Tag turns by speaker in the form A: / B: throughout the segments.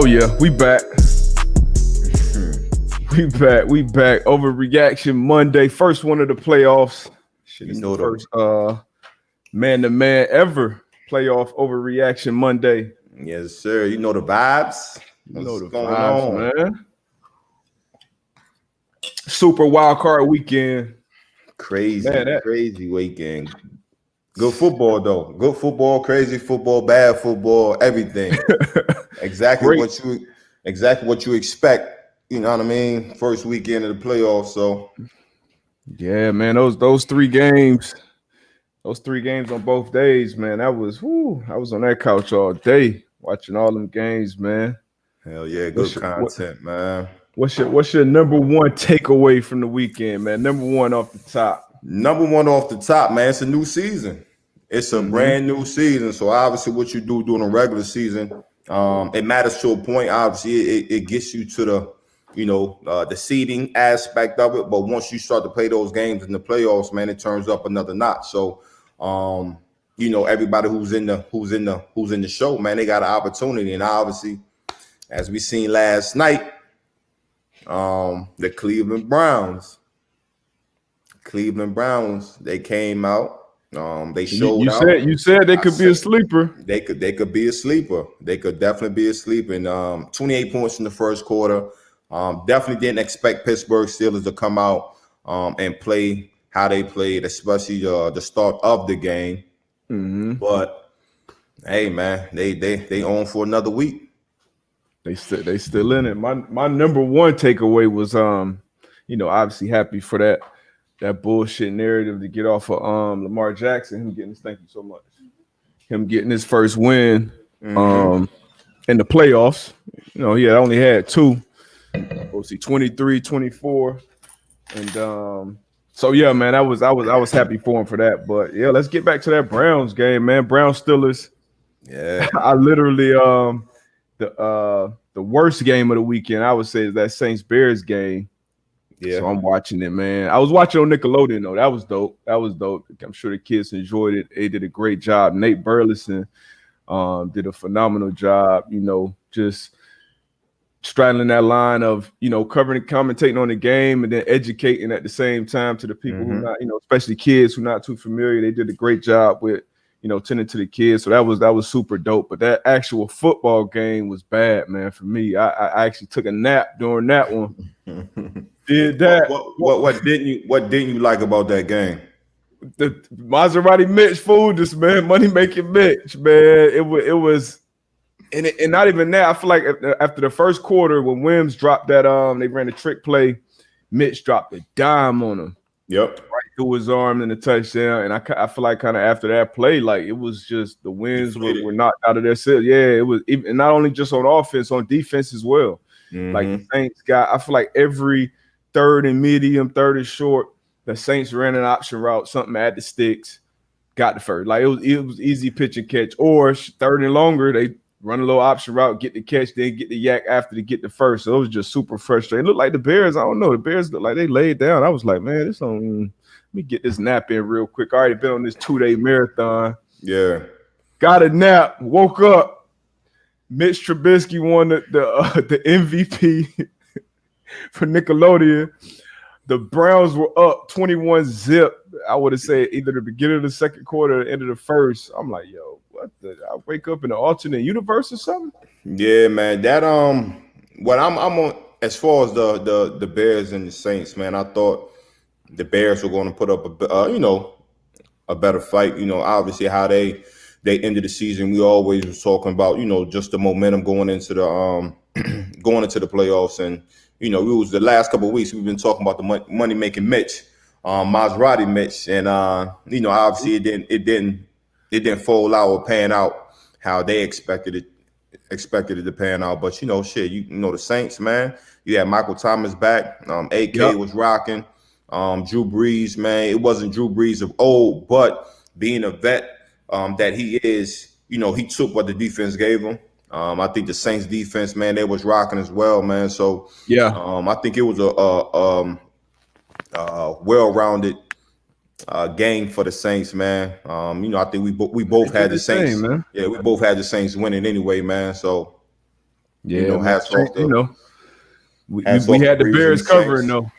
A: Oh yeah, we back. We back. Overreaction Monday, first one of the playoffs. Shit, it's the first man-to-man ever playoff Overreaction Monday.
B: Yes, sir. You know the vibes.
A: What's going on, man? Super Wild Card Weekend.
B: Crazy weekend. Good football though. Good football, crazy football, bad football, everything. Exactly what you expect. You know what I mean? First weekend of the playoffs. So
A: yeah, man, those three games on both days, man. I was on that couch all day watching all them games, man.
B: Hell yeah, good content, man.
A: What's your number one takeaway from the weekend, man? Number one off the top.
B: Number one off the top, man. It's a new season. It's a brand new season. So obviously, what you do during a regular season, it matters to a point. Obviously, it gets you to the seeding aspect of it. But once you start to play those games in the playoffs, man, it turns up another notch. So, everybody who's in the show, man, they got an opportunity. And obviously, as we seen last night, the Cleveland Browns, they came out. They showed out.
A: You said they could be a sleeper.
B: They could be a sleeper. They could definitely be a sleeper. And 28 points in the first quarter. Definitely didn't expect Pittsburgh Steelers to come out and play how they played, especially the start of the game.
A: Mm-hmm.
B: But hey, man, they on for another week.
A: They still in it. My number one takeaway was obviously happy for that bullshit narrative to get off of Lamar Jackson, thank you so much. Him getting his first win in the playoffs. He had only had two. 23, 24. And so yeah, man, I was happy for him for that. But yeah, let's get back to that Browns game, man. Browns Steelers.
B: Yeah.
A: I literally the worst game of the weekend, I would say, is that Saints Bears game.
B: Yeah.
A: So I'm watching it, man. I was watching on Nickelodeon though. That was dope. I'm sure the kids enjoyed it. They did a great job. Nate Burleson did a phenomenal job, just straddling that line of, covering and commentating on the game and then educating at the same time to the people who not, especially kids who not too familiar. They did a great job with, tending to the kids. So that was super dope. But that actual football game was bad, man, for me. I actually took a nap during that one. Did that.
B: What didn't you like about that game?
A: The Maserati Mitch fooled us, man. Money making Mitch, man. It was. And not even that. I feel like after the first quarter, when Wims dropped that, they ran a trick play. Mitch dropped a dime on him.
B: Yep,
A: right through his arm in the touchdown. And I feel like kind of after that play, like it was just the Winds were knocked out of their set. Yeah, it was even, not only just on offense, on defense as well. Like the Saints I feel like every third and medium, third and short, the Saints ran an option route, something at the sticks, got the first. Like it was easy pitch and catch. Or third and longer, they run a little option route, get the catch, then get the yak after to get the first. So it was just super frustrating. It looked like the Bears, I don't know, the Bears looked like they laid down. I was like, man, let me get this nap in real quick. I already been on this 2-day marathon.
B: Yeah.
A: Got a nap, woke up. Mitch Trubisky won the MVP for Nickelodeon. The Browns were up 21-0. I would have said either the beginning of the second quarter or the end of the first. I'm like, yo, what the? I wake up in an alternate universe or something?
B: Yeah, man. That what I'm on as far as the Bears and the Saints, man. I thought the Bears were going to put up a better fight. Obviously how they ended the season. We always was talking about just the momentum going into the playoffs, and it was the last couple of weeks we've been talking about the money making Mitch, Maserati Mitch, and obviously it didn't fold out or pan out how they expected it to pan out. But the Saints, man, you had Michael Thomas back, AK was rocking, Drew Brees, man, it wasn't Drew Brees of old, but being a vet that he is, he took what the defense gave him. I think the Saints defense, man, they was rocking as well, man. So
A: yeah,
B: I think it was a well-rounded game for the Saints, man. I think we both had the Saints.
A: man.
B: Yeah, we both had the Saints winning anyway, man. So
A: Yeah, man.
B: Hats off to
A: we had the
B: Braves and
A: Bears
B: the
A: covering
B: Saints.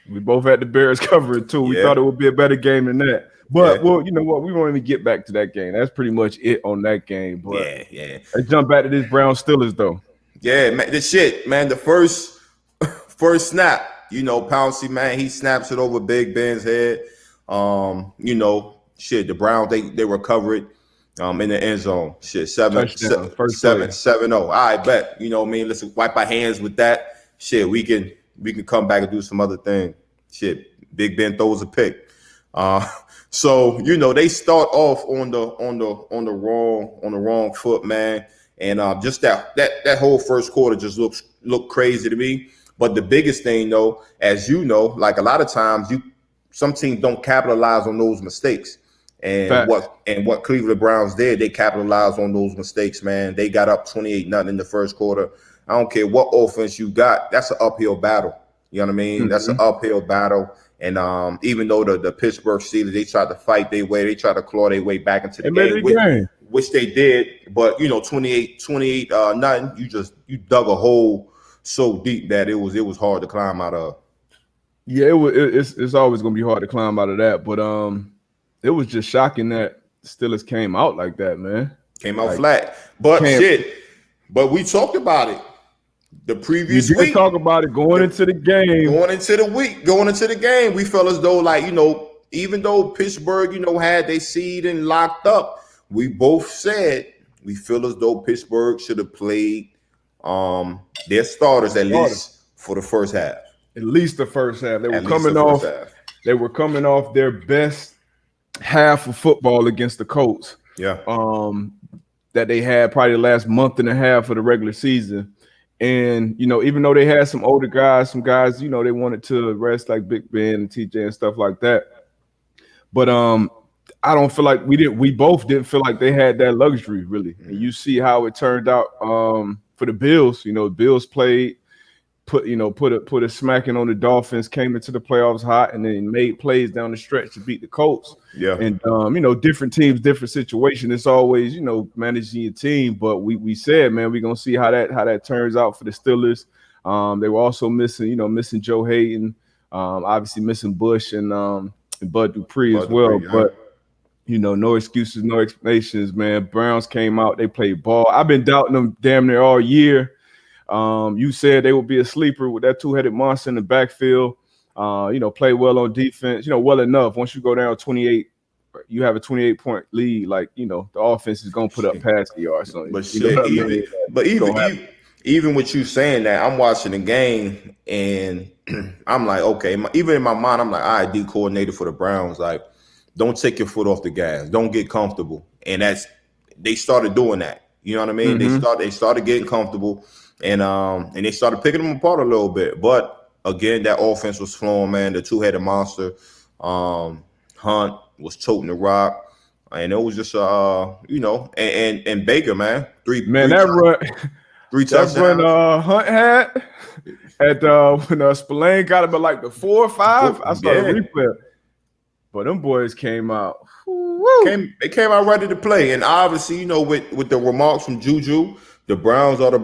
A: though. We both had the Bears covering too. We
B: Yeah.
A: thought it would be a better game than that. But well, you know what? We won't even get back to that game. That's pretty much it on that game. But
B: yeah.
A: Let's jump back to this Browns Steelers though.
B: Yeah, man. The shit, man. The first snap, Pouncey, man, he snaps it over Big Ben's head. The Browns they recovered in the end zone. Shit, 7-0. All right, bet. Let's wipe our hands with that. Shit, we can come back and do some other thing. Shit, Big Ben throws a pick. So they start off on the wrong foot, man. And just that whole first quarter just looked crazy to me. But the biggest thing, though, as you know, like a lot of times, some teams don't capitalize on those mistakes. And what Cleveland Browns did, they capitalized on those mistakes, man. They got up 28-0 in the first quarter. I don't care what offense you got, that's an uphill battle. You know what I mean? Mm-hmm. That's an uphill battle. And even though the Pittsburgh Steelers, they tried to fight their way, they tried to claw their way back into the game, which they did. But 28 nothing, you dug a hole so deep that it was hard to climb out of.
A: Yeah, it's always gonna be hard to climb out of that. But it was just shocking that Steelers came out like that, man.
B: Came out flat. But but we talked about it the previous week.
A: We talk about it going into the game.
B: Going into the game, we felt as though, even though Pittsburgh, had their seed and locked up, we both said we feel as though Pittsburgh should have played their starters at least for the first half.
A: At least the first half. They were coming off their best half of football against the Colts.
B: Yeah.
A: That they had probably the last month and a half of the regular season. And, even though they had some older guys, some guys, they wanted to rest like Big Ben and TJ and stuff like that. But I don't feel like we both didn't feel like they had that luxury, really. Mm-hmm. And you see how it turned out for the Bills. Bills played, put a smacking on the Dolphins, came into the playoffs hot, and then made plays down the stretch to beat the Colts.
B: Yeah.
A: And different teams, different situation. It's always, managing your team. But we said, man, we're gonna see how that turns out for the Steelers. They were also missing Joe Hayden, obviously missing Bush and Bud Dupree as well. Yeah. But no excuses, no explanations, man. Browns came out, they played ball. I've been doubting them damn near all year. You said they would be a sleeper with that two-headed monster in the backfield. Play well on defense. Well enough. Once you go down 28, you have a 28-point lead. Like the offense is gonna put up passing yards.
B: Even with you saying that, I'm watching the game and I'm like, okay. Even in my mind, I'm like, all right, D coordinator for the Browns. Like, don't take your foot off the gas. Don't get comfortable. And they started doing that. You know what I mean? Mm-hmm. They started getting comfortable. And they started picking them apart a little bit. But again, that offense was flowing, man. The two-headed monster, Hunt was toting the rock. And it was just and Baker, man. Three touchdowns.
A: That run Hunt had at when Spillane got him at like the 4 or 5. I saw the replay. But them boys came out.
B: They came out ready to play. And obviously, with the remarks from Juju, the Browns are the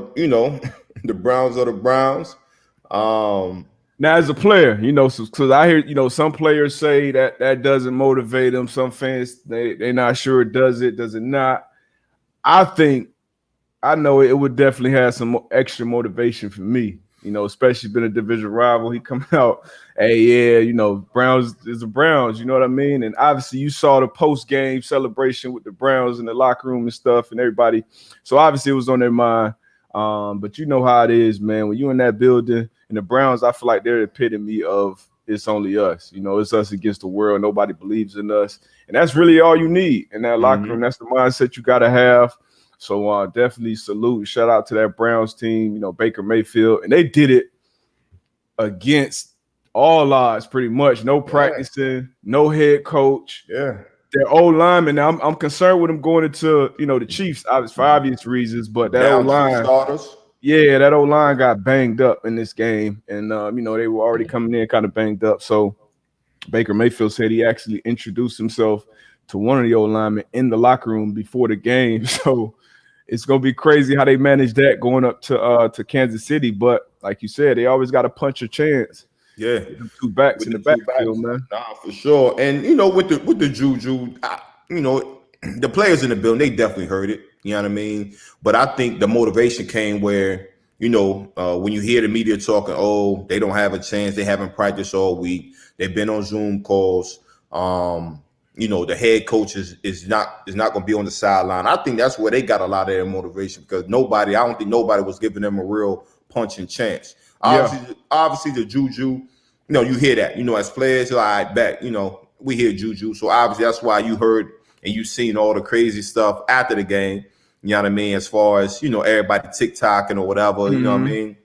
B: Browns.
A: Now, as a player, because I hear, some players say that doesn't motivate them. Some fans, they're not sure it does it not. I know it would definitely have some extra motivation for me, especially being a division rival. He coming out, hey, yeah, Browns is the Browns, you know what I mean? And obviously you saw the post-game celebration with the Browns in the locker room and stuff and everybody. So obviously it was on their mind. But you know how it is, man. When you in that building and the Browns, I feel like they're the epitome of it's only us. It's us against the world. Nobody believes in us. And that's really all you need in that locker room. That's the mindset you got to have. So definitely salute, shout out to that Browns team, Baker Mayfield. And they did it against all odds pretty much. No practicing, no head coach.
B: Yeah.
A: Their old lineman. Now I'm concerned with them going into, the Chiefs for obvious reasons, but that old line. Yeah, that old line got banged up in this game. And they were already coming in kind of banged up. So Baker Mayfield said he actually introduced himself to one of the old linemen in the locker room before the game. So it's gonna be crazy how they manage that going up to Kansas City. But like you said, they always got to punch a chance.
B: Yeah,
A: Get them two backs
B: with
A: in the
B: the two
A: backfield,
B: backs.
A: man.
B: Nah, for sure. And you know, with the juju, you know, the players in the building, they definitely heard it. You know what I mean? But I think the motivation came where, you know, when you hear the media talking, oh, they don't have a chance, they haven't practiced all week, they've been on Zoom calls. You know, the head coach is not going to be on the sideline. I think that's where they got a lot of their motivation, because I don't think nobody was giving them a real punching chance. Obviously the juju, you know, you hear that, you know, as players, you're like, I bet, you know, we hear juju. So obviously that's why you heard and you seen all the crazy stuff after the game. You know what I mean? As far as, you know, everybody TikToking or whatever, you know what I mean?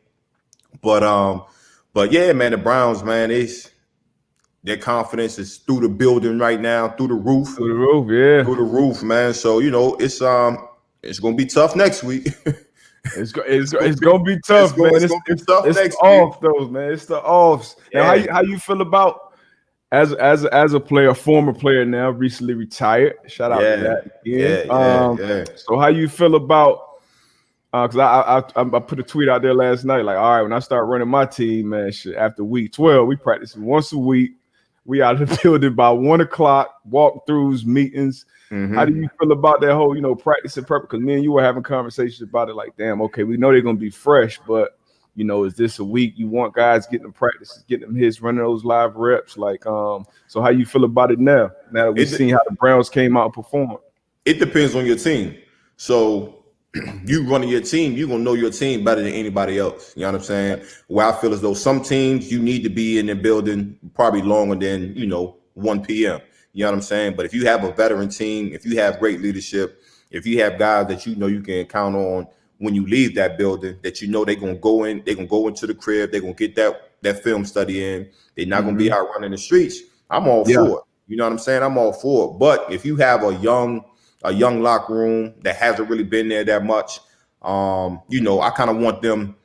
B: But yeah, man, the Browns, man, their confidence is through the building right now, through the roof.
A: Through the roof, yeah.
B: Through the roof, man. So, you know, it's gonna be tough next week.
A: It's gonna be tough, man. It's the off those, man. It's the offs. Now, how you feel about as a player, former player now, recently retired? Shout out to that again. So how you feel about? Because I put a tweet out there last night, like, all right, when I start running my team, man, shit, after week 12, we practice once a week. We out of the building by 1 o'clock, walkthroughs, meetings. How do you feel about that whole, you know, practice and purpose? Because me and you were having conversations about it, like, damn, okay, we know they're gonna be fresh, but you know, is this a week you want guys getting them practices, getting them hits, running those live reps? Like, so how you feel about it now? Now that we've seen how the Browns came out and performed.
B: It depends on your team. So you running your team, you're gonna know your team better than anybody else. You know what I'm saying? Where I feel as though some teams you need to be in the building probably longer than, you know, 1 p.m. You know what I'm saying? But if you have a veteran team, if you have great leadership, if you have guys that you know you can count on when you leave that building, that you know they're gonna go into the crib, they're gonna get that film study in, they're not gonna be out running the streets, I'm all for it. You know what I'm saying? I'm all for it. But if you have a young locker room that hasn't really been there that much, you know, I kind of want them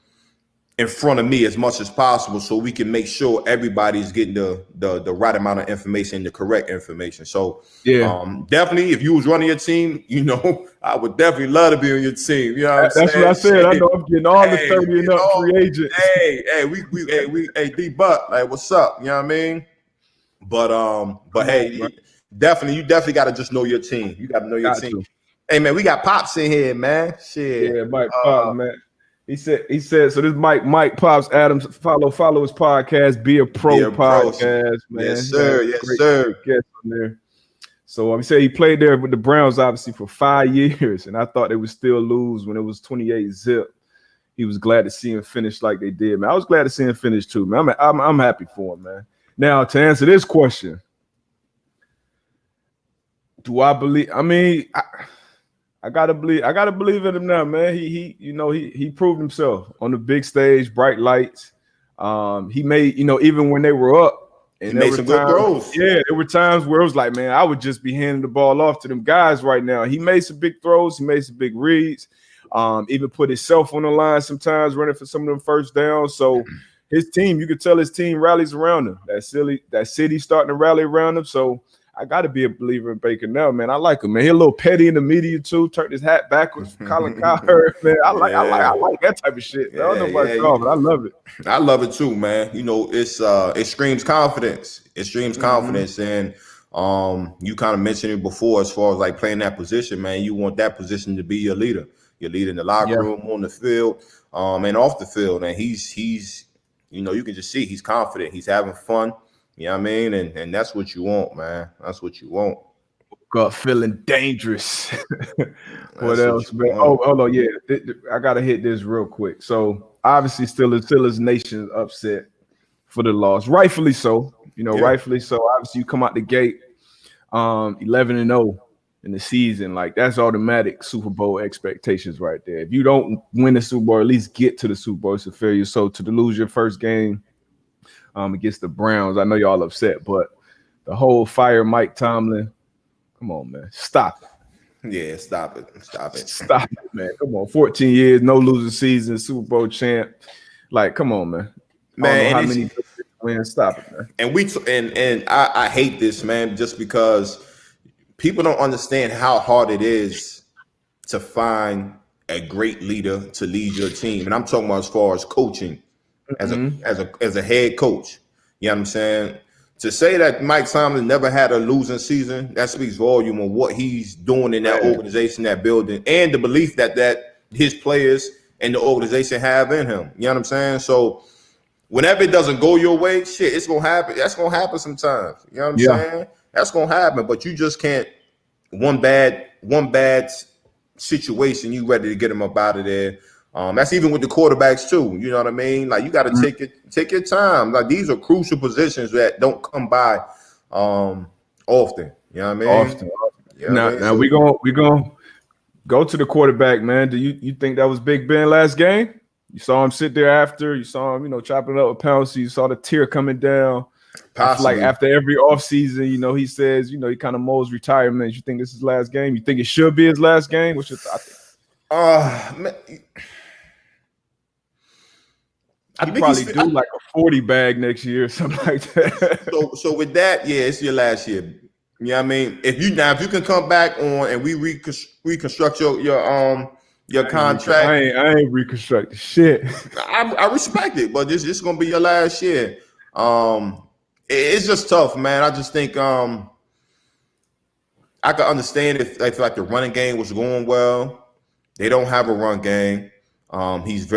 B: in front of me as much as possible so we can make sure everybody's getting the right amount of information, the correct information. So definitely, if you was running your team, you know, I would definitely love to be on your team. You know what I'm saying?
A: That's what I said. I know I'm getting all the 30 and up free agents.
B: Hey, D-Buck, like, what's up? You know what I mean? But hey, definitely, you definitely got to just know your team. You got to know your team. Hey, man, we got Pops in here, man. Shit.
A: Yeah, Mike Pops, man. He said, so this Mike Pops Adams, follow his podcast, Be a Pro podcast, man.
B: Yes, sir. Yes, sir.
A: Guest on there. So he said he played there with the Browns, obviously, for 5 years, and I thought they would still lose when it was 28-0. He was glad to see him finish like they did, man. I was glad to see him finish too, man. I'm happy for him, man. Now, to answer this question, do I believe? I mean, I gotta believe in him now, man. He proved himself on the big stage, bright lights. He made, you know, even when they were up, and
B: he made some good throws.
A: Yeah, there were times where it was like, man, I would just be handing the ball off to them guys right now. He made some big throws. He made some big reads. Even put himself on the line sometimes, running for some of them first downs. So his team, you could tell his team rallies around him. That city starting to rally around him. So I got to be a believer in Baker now, man. I like him, man. He's a little petty in the media too. Turned his hat backwards for Colin Cowherd, man. I like that type of shit. I don't know about y'all, but I love it.
B: I love it too, man. You know, it screams confidence. It screams confidence, and you kind of mentioned it before as far as like playing that position, man. You want that position to be your leader. Your leader in the locker room, on the field, and off the field. And he's, you know, you can just see he's confident. He's having fun. You know what I mean? And that's what you want, man. That's what you want.
A: Got feeling dangerous. What else, man? Hold on, yeah. I gotta hit this real quick. So obviously, Steelers Nation upset for the loss, rightfully so. You know, rightfully so. Obviously, you come out the gate 11-0 in the season, like that's automatic Super Bowl expectations right there. If you don't win the Super Bowl, at least get to the Super Bowl, it's a failure. So to lose your first game against the Browns, I know y'all upset, but the whole fire Mike Tomlin, come on, man, stop it.
B: Yeah, stop it,
A: man. Come on, 14 years, no losing season, Super Bowl champ. Like, come on, man.
B: Man,
A: how many wins? Stop it, man.
B: And I hate this, man, just because people don't understand how hard it is to find a great leader to lead your team. And I'm talking about as far as coaching, as a head coach. You know what I'm saying? To say that Mike Tomlin never had a losing season, that speaks volume on what he's doing in that organization, that building, and the belief that his players and the organization have in him. You know what I'm saying? So whenever it doesn't go your way, shit, it's gonna happen. That's gonna happen sometimes. You know what I'm saying? That's gonna happen, but you just can't one bad situation, you ready to get him up out of there. That's even with the quarterbacks too. You know what I mean? Like you got to take your time. Like these are crucial positions that don't come by often. You know what I mean?
A: Often. You know now we gonna go to the quarterback, man. Do you think that was Big Ben last game? You saw him sit there after. You saw him, chopping it up with Pouncey. You saw the tear coming down. Like after every offseason, he says, he kind of molds retirement. You think this is his last game? You think it should be his last game? What's your thought?
B: Man,
A: I think probably do like a 40 bag next year or something like that.
B: So with that, yeah, it's your last year. You know what I mean? If you can come back on and we reconstruct your contract,
A: I ain't reconstructing shit.
B: I respect it, but this is gonna be your last year. It's just tough, man. I just think I could understand if like the running game was going well. They don't have a run game. He's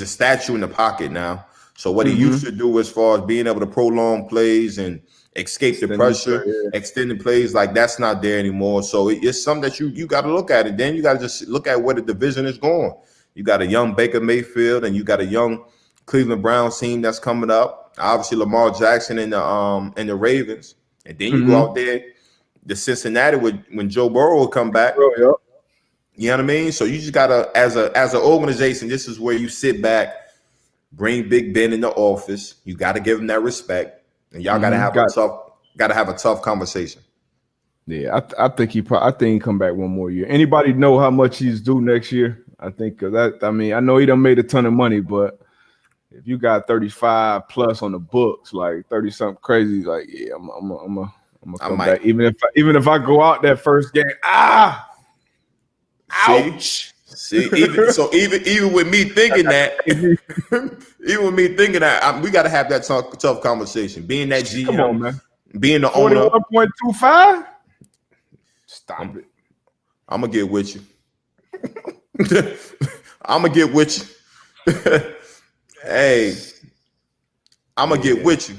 B: a statue in the pocket now. So what he used to do as far as being able to prolong plays and escape the pressure, extending plays, like that's not there anymore. So it's something that you got to look at it. Then you got to just look at where the division is going. You got a young Baker Mayfield and you got a young Cleveland Browns team that's coming up. Obviously Lamar Jackson and the Ravens. And then you go out there, the Cincinnati when Joe Burrow will come back. You know what I mean? So you just gotta, as an organization, this is where you sit back, bring Big Ben in the office. You got to give him that respect, and y'all gotta have a tough conversation.
A: Yeah, I think he come back one more year. Anybody know how much he's due next year? I think that. I mean, I know he done made a ton of money, but if you got 35 plus on the books, like 30 something crazy, like yeah, I'm gonna come back. Even if I go out that first game, ouch.
B: See, even with me thinking that, we got to have that tough conversation. Being that GM,
A: come on, man.
B: Being the owner,
A: 41.25. Stop it.
B: I'm gonna get with you. I'm gonna get with you. Hey, I'm gonna get with you.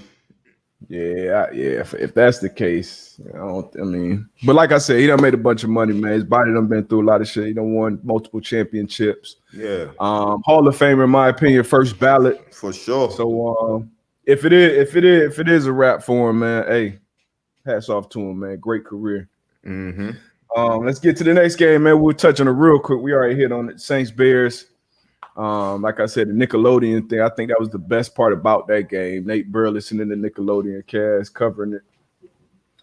A: Yeah. If that's the case, but like I said, he done made a bunch of money, man. His body done been through a lot of shit. He done won multiple championships.
B: Yeah.
A: Hall of Famer, in my opinion, first ballot
B: for sure.
A: So if it is a wrap for him, man, hey, hats off to him, man. Great career. Let's get to the next game, man. We'll touch on it real quick. We already hit on it. Saints Bears. Like I said, the Nickelodeon thing, I think that was the best part about that game. Nate Burleson in the Nickelodeon cast covering it.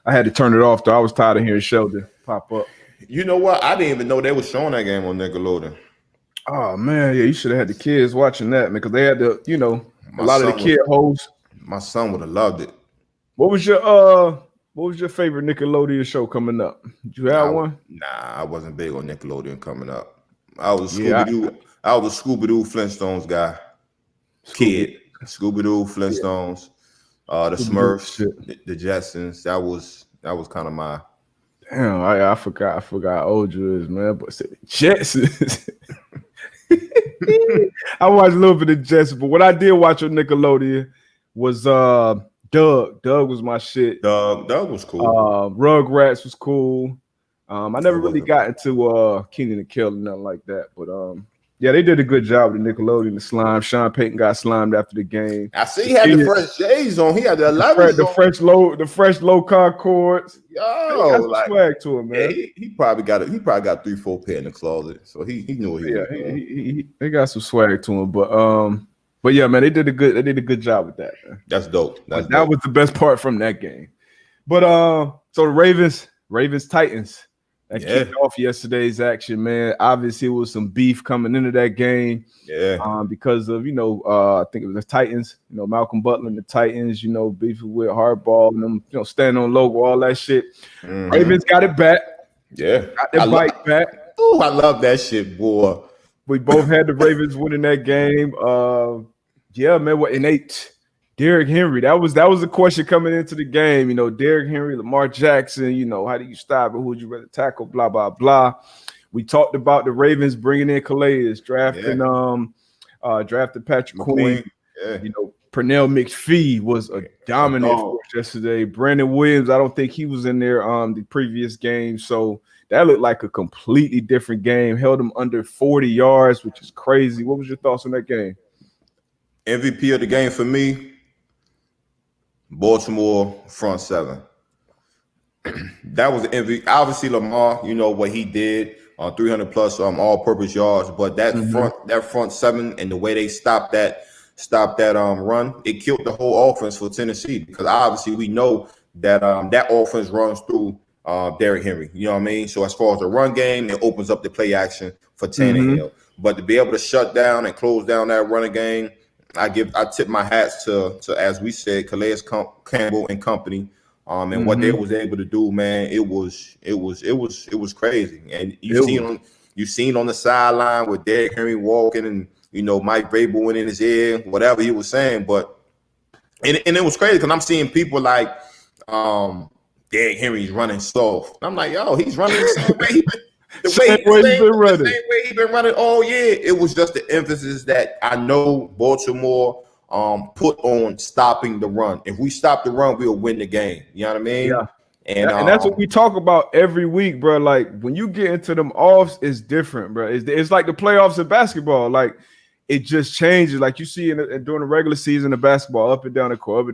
A: I had to turn it off though. I was tired of hearing Sheldon pop up.
B: You know what? I didn't even know they were showing that game on Nickelodeon.
A: Oh man, yeah, you should have had the kids watching that, man, because they had the, a lot of the kid hosts.
B: My son would have loved it.
A: What was your favorite Nickelodeon show coming up? Did you have one?
B: Nah, I wasn't big on Nickelodeon coming up. I was Scooby-Doo. I was a Scooby-Doo Flintstones guy. Kid. Scooby-Doo Flintstones, the Smurfs, the Jetsons. That was kind of my.
A: Damn, I forgot how old you is, man. But Jetsons. I watched a little bit of Jetsons, but what I did watch on Nickelodeon was Doug. Doug was my shit.
B: Doug was cool.
A: Rugrats was cool. I never really got into Keenan and Kel and nothing like that, but yeah, they did a good job with the Nickelodeon, the slime. Sean Payton got slimed after the game.
B: I see he had the fresh J's on. He had the 11s
A: the fresh low Concords.
B: Yo, like
A: swag to him, man.
B: Yeah, he probably got 3-4 pair in the closet, so he knew what he was doing.
A: He got some swag to him, but yeah, man, they did a good job with that. Man.
B: That's dope.
A: That was the best part from that game. But so the Ravens Titans. That kicked off yesterday's action, man. Obviously, it was some beef coming into that game.
B: Yeah.
A: Because of, I think it was the Titans, Malcolm Butler and the Titans, beefing with Hardball and them, standing on logo, all that shit. Ravens got it back.
B: Yeah.
A: Got their bike back.
B: Ooh, I love that shit, boy.
A: We both had the Ravens winning that game. Yeah, man. What innate Derrick Henry? That was the question coming into the game. You know, Derrick Henry, Lamar Jackson. You know, how do you stop it? Who would you rather tackle? Blah blah blah. We talked about the Ravens bringing in Calais, drafting drafted Patrick Queen.
B: Yeah.
A: You know, Pernell McPhee was a dominant force yesterday. Brandon Williams, I don't think he was in there the previous game. So that looked like a completely different game. Held them under 40 yards, which is crazy. What was your thoughts on that game?
B: MVP of the game for me, Baltimore front seven. That was the MVP. Obviously, Lamar, you know what he did on 300 plus all-purpose yards, but that front seven and the way they stopped that run, it killed the whole offense for Tennessee, because obviously we know that that offense runs through Derrick Henry. You know what I mean? So as far as the run game, it opens up the play action for Tannehill. But to be able to shut down and close down that running game, I tip my hats to as we said, Calais Campbell and company. And what they was able to do, man, it was crazy. And you seen on the sideline with Derrick Henry walking, and you know Mike Vrabel went in his ear, whatever he was saying. But and it was crazy because I'm seeing people like Derrick Henry's running soft. I'm like, yo, he's running the same way he's been running all year. It was just the emphasis that I know Baltimore put on stopping the run. If we stop the run, we'll win the game. You know what I mean?
A: Yeah. And that's what we talk about every week, bro. Like when you get into them offs, it's different, bro. It's like the playoffs in basketball. Like it just changes. Like you see during the regular season of basketball, up and down the court.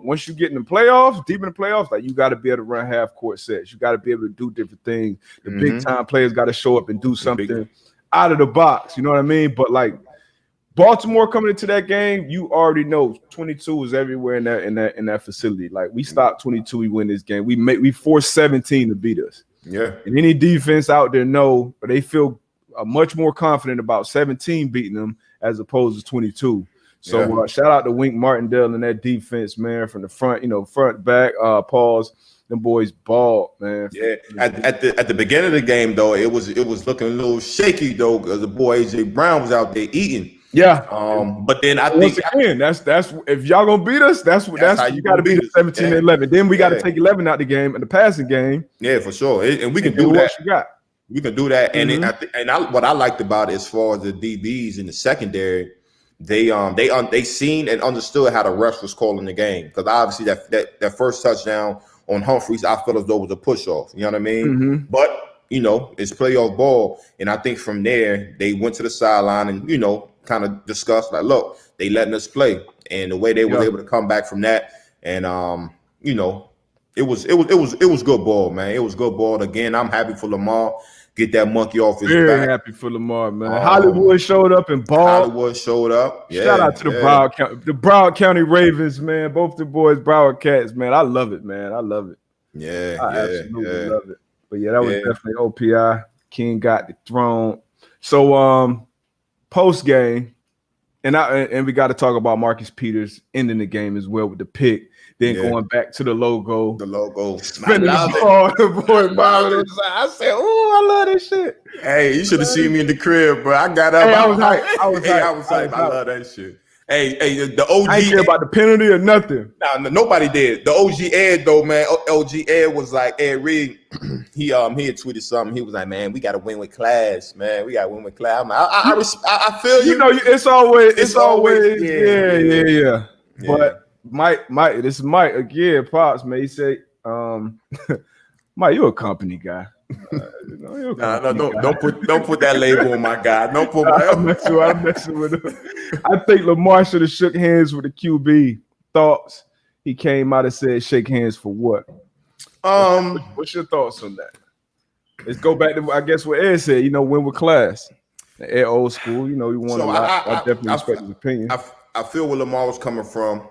A: Once you get in the playoffs, deep in the playoffs, like you got to be able to run half court sets. You got to be able to do different things. The big time players got to show up and do something out of the box. You know what I mean? But like Baltimore coming into that game, you already know 22 is everywhere in that facility. Like we stopped 22, we win this game. We forced 17 to beat us.
B: Yeah.
A: And any defense out there know, but they feel much more confident about 17 beating them as opposed to 22. So shout out to Wink Martindale and that defense, man, from the front, front, back, pause. Them boys balled, man.
B: Yeah. At the beginning of the game, though, it was looking a little shaky though, because the boy AJ Brown was out there eating.
A: Yeah,
B: but then I think
A: again, that's if y'all gonna beat us, that's how you got to beat us 17-11. Then we got to take 11 out the game in the passing game.
B: Yeah, for sure, and we can do that. We can do that, and what I liked about it, as far as the DBs in the secondary, they seen and understood how the refs was calling the game, because obviously that first touchdown on Humphreys, I felt as though it was a push off. You know what I mean? But it's playoff ball, and I think from there they went to the sideline and kind of discussed, like, look, they letting us play, and the way they was able to come back from that, and it was good ball, man. It was good ball. Again, I'm happy for Lamar. Get that monkey off his back.
A: Very happy for Lamar, man. Hollywood showed up and balled.
B: Hollywood showed up. Yeah,
A: shout out to the Broward County Ravens, man. Both the boys, Broward Cats, man. I love it, man. I love it.
B: Yeah,
A: I absolutely love it. But yeah, that was definitely OPI. King got the throne. So post game, and we got to talk about Marcus Peters ending the game as well with the pick. Then going back to the logo. Spinning the ball, the boy Byron. I said, "Oh, I love this shit."
B: Hey, you should have seen me in the crib, bro. I got up.
A: Hey, I was hype.
B: I love that shit. Hey, the OG.
A: I didn't care about the penalty or nothing.
B: Nah, nobody did. The OG Ed though, man. OG Ed was like, Ed Reed. He had tweeted something. He was like, "Man, we got to win with class, man. We got to win with class." I'm like, I feel you.
A: It's always yeah. But Mike, this is Mike again. Pops, man. He said, "Mike, you a company guy."
B: Don't put that label on my guy. Don't put.
A: I'm messing with him. I think Lamar should have shook hands with the QB. Thoughts? He came out and said, "Shake hands for what?" What's your thoughts on that? Let's go back to, I guess, what Ed said. Win with class. Ed old school. He won a lot. I definitely respect his opinion.
B: I feel where Lamar was coming from.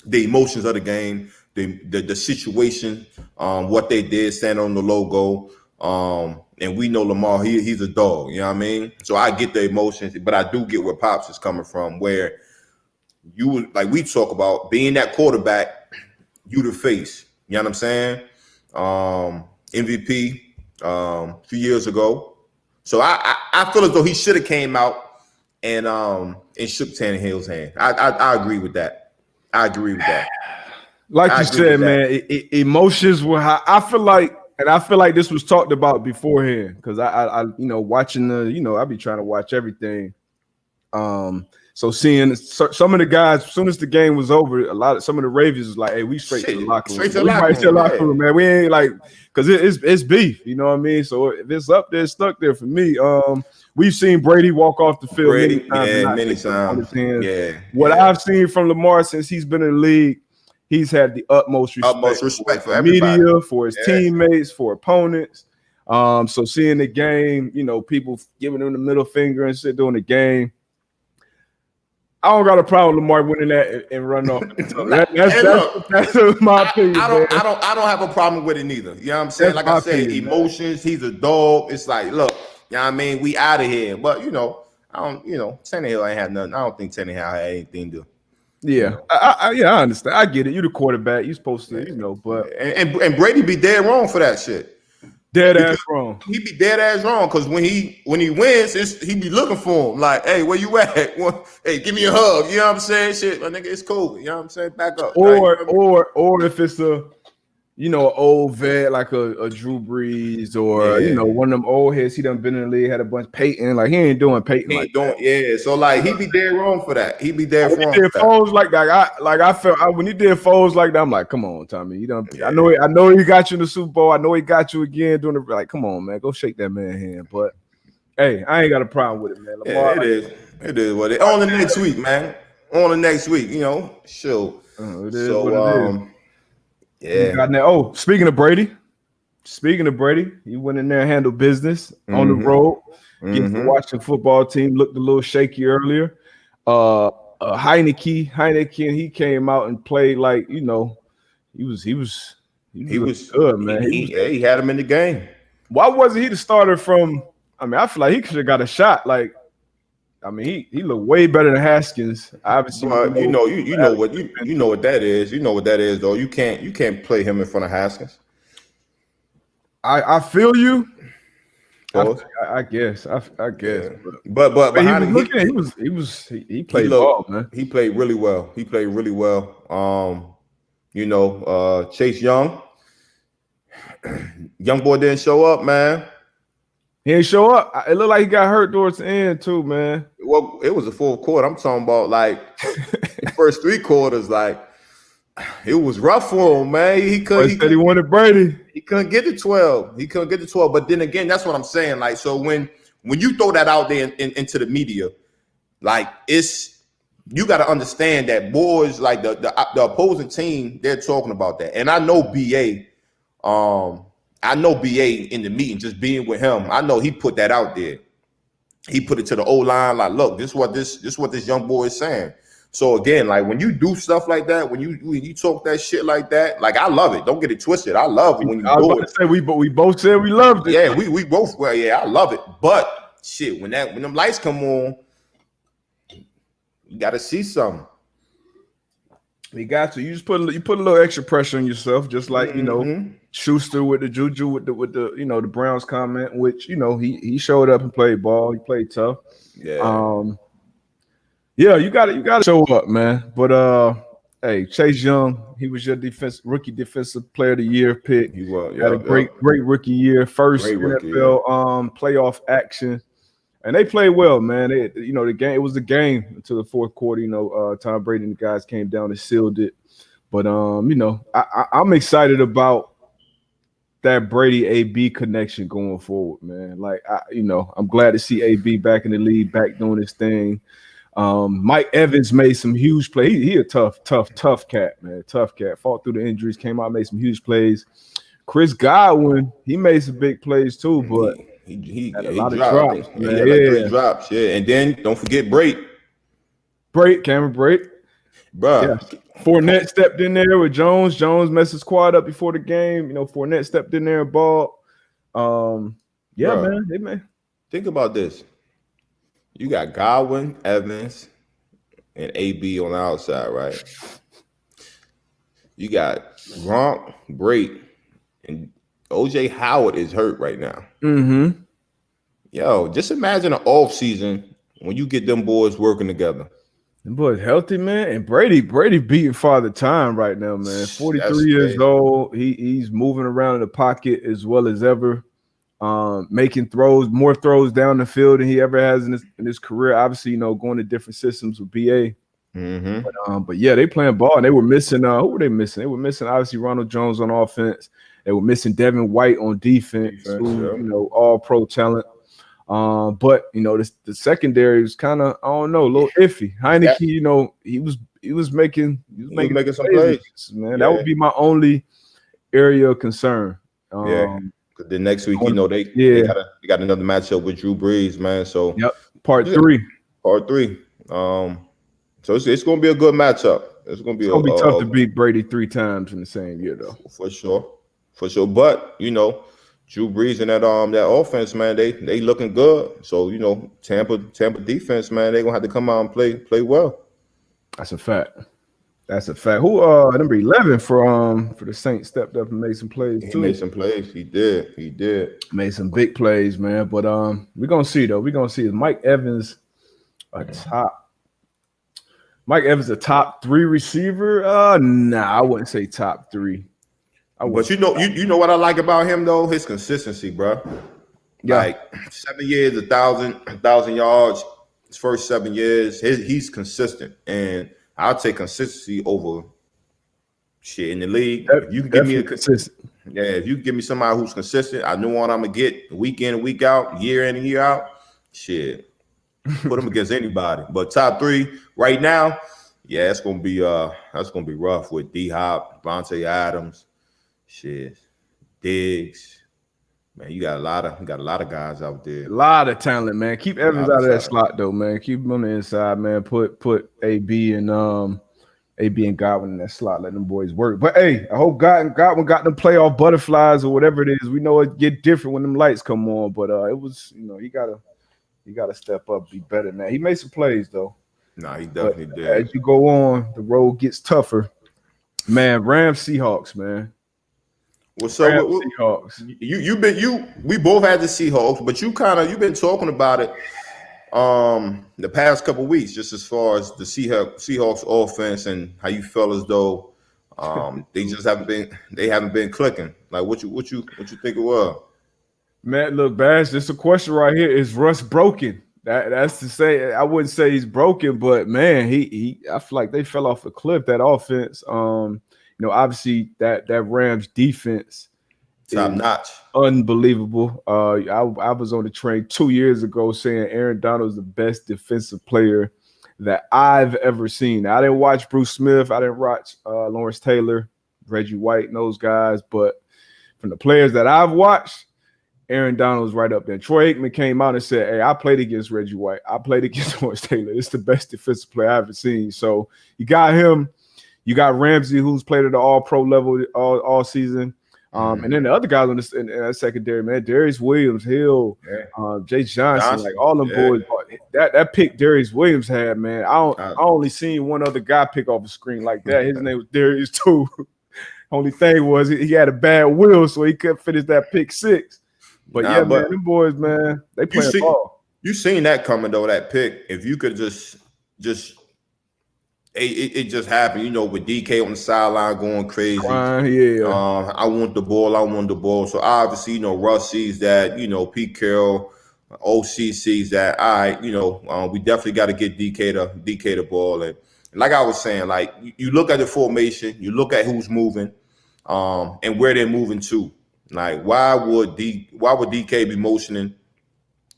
B: The emotions of the game. The situation, what they did, stand on the logo, and we know Lamar, he's a dog, you know what I mean? So I get the emotions, but I do get where Pops is coming from, where you, like we talk about, being that quarterback, you the face, you know what I'm saying? MVP, a few years ago. So I feel as though he should have came out and shook Tannehill's hand. I agree with that. I agree with that.
A: Like you said, man, emotions were high. I feel like this was talked about beforehand because I watching I be trying to watch everything. So seeing some of the guys, as soon as the game was over, some of the Ravens was like, "Hey, we straight to the locker room. We might to the locker room, man. We ain't like because it's beef, you know what I mean? So if it's up there, it's stuck there for me. We've seen Brady walk off the field many times. What I've seen from Lamar since he's been in the league, he's had the utmost respect
B: for everybody.
A: Media, for his teammates, for opponents. So seeing the game, people giving him the middle finger and shit during the game. I don't got a problem with Lamar winning that and run off. That's my opinion.
B: I don't have a problem with it neither. You know what I'm saying? Like I said, emotions. He's a dog. It's like, look, you know what I mean? We out of here. But I don't. Tannehill ain't had nothing. I don't think Tannehill had anything to.
A: Yeah, I understand. I get it. You the quarterback. You supposed to, but
B: and Brady be dead wrong for that shit.
A: Dead ass wrong.
B: He be dead ass wrong because when he wins, he be looking for him like, hey, where you at? Hey, give me a hug. You know what I'm saying? Shit, my nigga, it's cool. You know what I'm saying? Back up.
A: Or if it's an old vet like a Drew Brees or one of them old heads. He done been in the league, had a bunch of Peyton. Like he ain't doing Peyton.
B: So like he be dead wrong for that. He be dead wrong.
A: He did Foles like that. I felt when he did Foles like that. I'm like, come on, Tommy. You done. Yeah. I know he got you in the Super Bowl. I know he got you again doing the come on, man. Go shake that man's hand. But hey, I ain't got a problem with it, man. Lamar,
B: it is what it. On the next week, man. On the next week, sure.
A: It is what it is. Yeah. Speaking of Brady, he went in there and handled business on the road. Getting to watch the football team looked a little shaky earlier. Heineke, he came out and played like he was good, man.
B: He had him in the game.
A: Why wasn't he the starter from? I mean, I feel like he could have got a shot. Like, I mean, he looked way better than Haskins. I haven't seen.
B: You know what that is. You know what that is, though. You can't play him in front of Haskins.
A: I feel you. I guess.
B: Yeah. But
A: he played ball, man.
B: He played really well. Chase Young boy didn't show up, man.
A: He didn't show up. It looked like he got hurt towards the end too, man.
B: Well, it was a full quarter. I'm talking about like the first 3 quarters. Like it was rough for him, man. He
A: wanted Brady.
B: He couldn't get to 12. But then again, that's what I'm saying. Like, so when you throw that out there into the media, like you got to understand that boys like the opposing team, they're talking about that. And I know BA in the meeting, just being with him. I know he put that out there. He put it to the O-line, like, look, this is what this young boy is saying. So again, like when you do stuff like that, when you talk that shit like that, like I love it. Don't get it twisted. I love it when you do it.
A: We both said we loved it.
B: Yeah, we both. Well, yeah, I love it. But shit, when them lights come on, you got to see something.
A: You got to. You just put a little extra pressure on yourself, just like Schuster with the juju with the the Browns comment, which he showed up and played ball. He played tough.
B: Yeah.
A: Yeah, you got to show up, man. But hey, Chase Young, he was your rookie defensive player of the year pick.
B: He was.
A: Had a great rookie year, first NFL playoff action. And they played well, man. The game, it was a game until the fourth quarter. Tom Brady and the guys came down and sealed it. But I'm excited about that Brady AB connection going forward, man. Like I'm glad to see AB back in the league, back doing his thing. Mike Evans made some huge plays. He a tough cat, man. Tough cat. Fought through the injuries, came out, made some huge plays. Chris Godwin, he made some big plays too, but
B: he
A: had a lot of drops.
B: He had like 3 drops, yeah. And then don't forget
A: Cameron Brate.
B: Bro.
A: Yeah. Fournette stepped in there with Jones. Jones messed his squad up before the game. Fournette stepped in there and balled. Man.
B: Think about this. You got Godwin, Evans, and AB on the outside, right? You got Gronk, Brate, and OJ Howard is hurt right now.
A: Mm-hmm.
B: Yo, just imagine an off season when you get them boys working together.
A: Them boys healthy, man. And Brady beating Father Time right now, man. 43 years old. He's moving around in the pocket as well as ever. Making more throws down the field than he ever has in his career. Obviously, going to different systems with BA.
B: Mm-hmm.
A: But yeah, they playing ball. And they were missing. Who were they missing? They were missing obviously Ronald Jones on offense. They were missing Devin White on defense who, all pro talent. But the secondary was kind of, I don't know, a little iffy. Heineke, he was making
B: some plays,
A: man. Yeah. That would be my only area of concern.
B: Because the next week, they got another matchup with Drew Brees, man. So
A: part three.
B: So it's going to be a good matchup. It's going to be
A: tough to beat Brady 3 times in the same year, though.
B: For sure. But Drew Brees and that offense, man, they looking good. So Tampa defense, man, they gonna have to come out and play well.
A: That's a fact. Who number 11 for the Saints stepped up and made some plays too.
B: He made some plays. He did.
A: Made some big plays, man. But we're gonna see though. We're gonna see is Mike Evans a top 3 receiver? Nah, I wouldn't say top 3.
B: But you know what I like about him though? His consistency, bro. Yeah. Like 7 years, 1,000 yards. His first 7 years, he's consistent, and I'll take consistency over shit in the league. If you can give me if you give me somebody who's consistent, I know what I'm gonna get week in and week out, year in and year out. Shit, put him against anybody. But top 3 right now, yeah, it's gonna be rough with D-Hop, Vontae Adams. Shit, Diggs, man, you got a lot of guys out there.
A: A lot of talent, man. Keep Evans out of that slot though, man. Keep him on the inside, man. Put AB and Godwin in that slot. Let them boys work. But hey, I hope Godwin got them playoff butterflies or whatever it is. We know it get different when them lights come on, but it was he gotta step up, be better than that. He made some plays though.
B: Nah, he definitely did.
A: As you go on, the road gets tougher. Man, Rams Seahawks, man.
B: What's up? Seahawks. We both had the Seahawks, but you've been talking about it the past couple of weeks, just as far as the Seahawks offense and how you felt as though they just haven't been clicking. Like what you think it was?
A: Man, look, Bash, this is a question right here. Is Russ broken? That's to say, I wouldn't say he's broken, but man, I feel like they fell off a cliff, that offense. Obviously that Rams defense
B: top notch,
A: unbelievable. I was on the train 2 years ago saying Aaron Donald is the best defensive player that I've ever seen. I didn't watch Bruce Smith. I didn't watch Lawrence Taylor, Reggie White, and those guys. But from the players that I've watched, Aaron Donald was right up there. Troy Aikman came out and said, hey, I played against Reggie White. I played against Lawrence Taylor. It's the best defensive player I've ever seen. So you got him. You got Ramsey, who's played at the all-pro level all season. And then the other guys in that secondary, man, Darius Williams, Hill, Jay Johnson, like all them boys. That pick Darius Williams had, man, I only seen one other guy pick off the screen like that. His name was Darius too. Only thing was he had a bad wheel, so he couldn't finish that pick 6. But man, them boys, man, they play ball.
B: You seen that coming though, that pick. If you could just it just happened, with DK on the sideline going crazy. I want the ball. So obviously, Russ sees that, Pete Carroll, OC sees that. All right, we definitely got to get DK the ball. And like I was saying, like you look at the formation, you look at who's moving, and where they're moving to. Like why would DK be motioning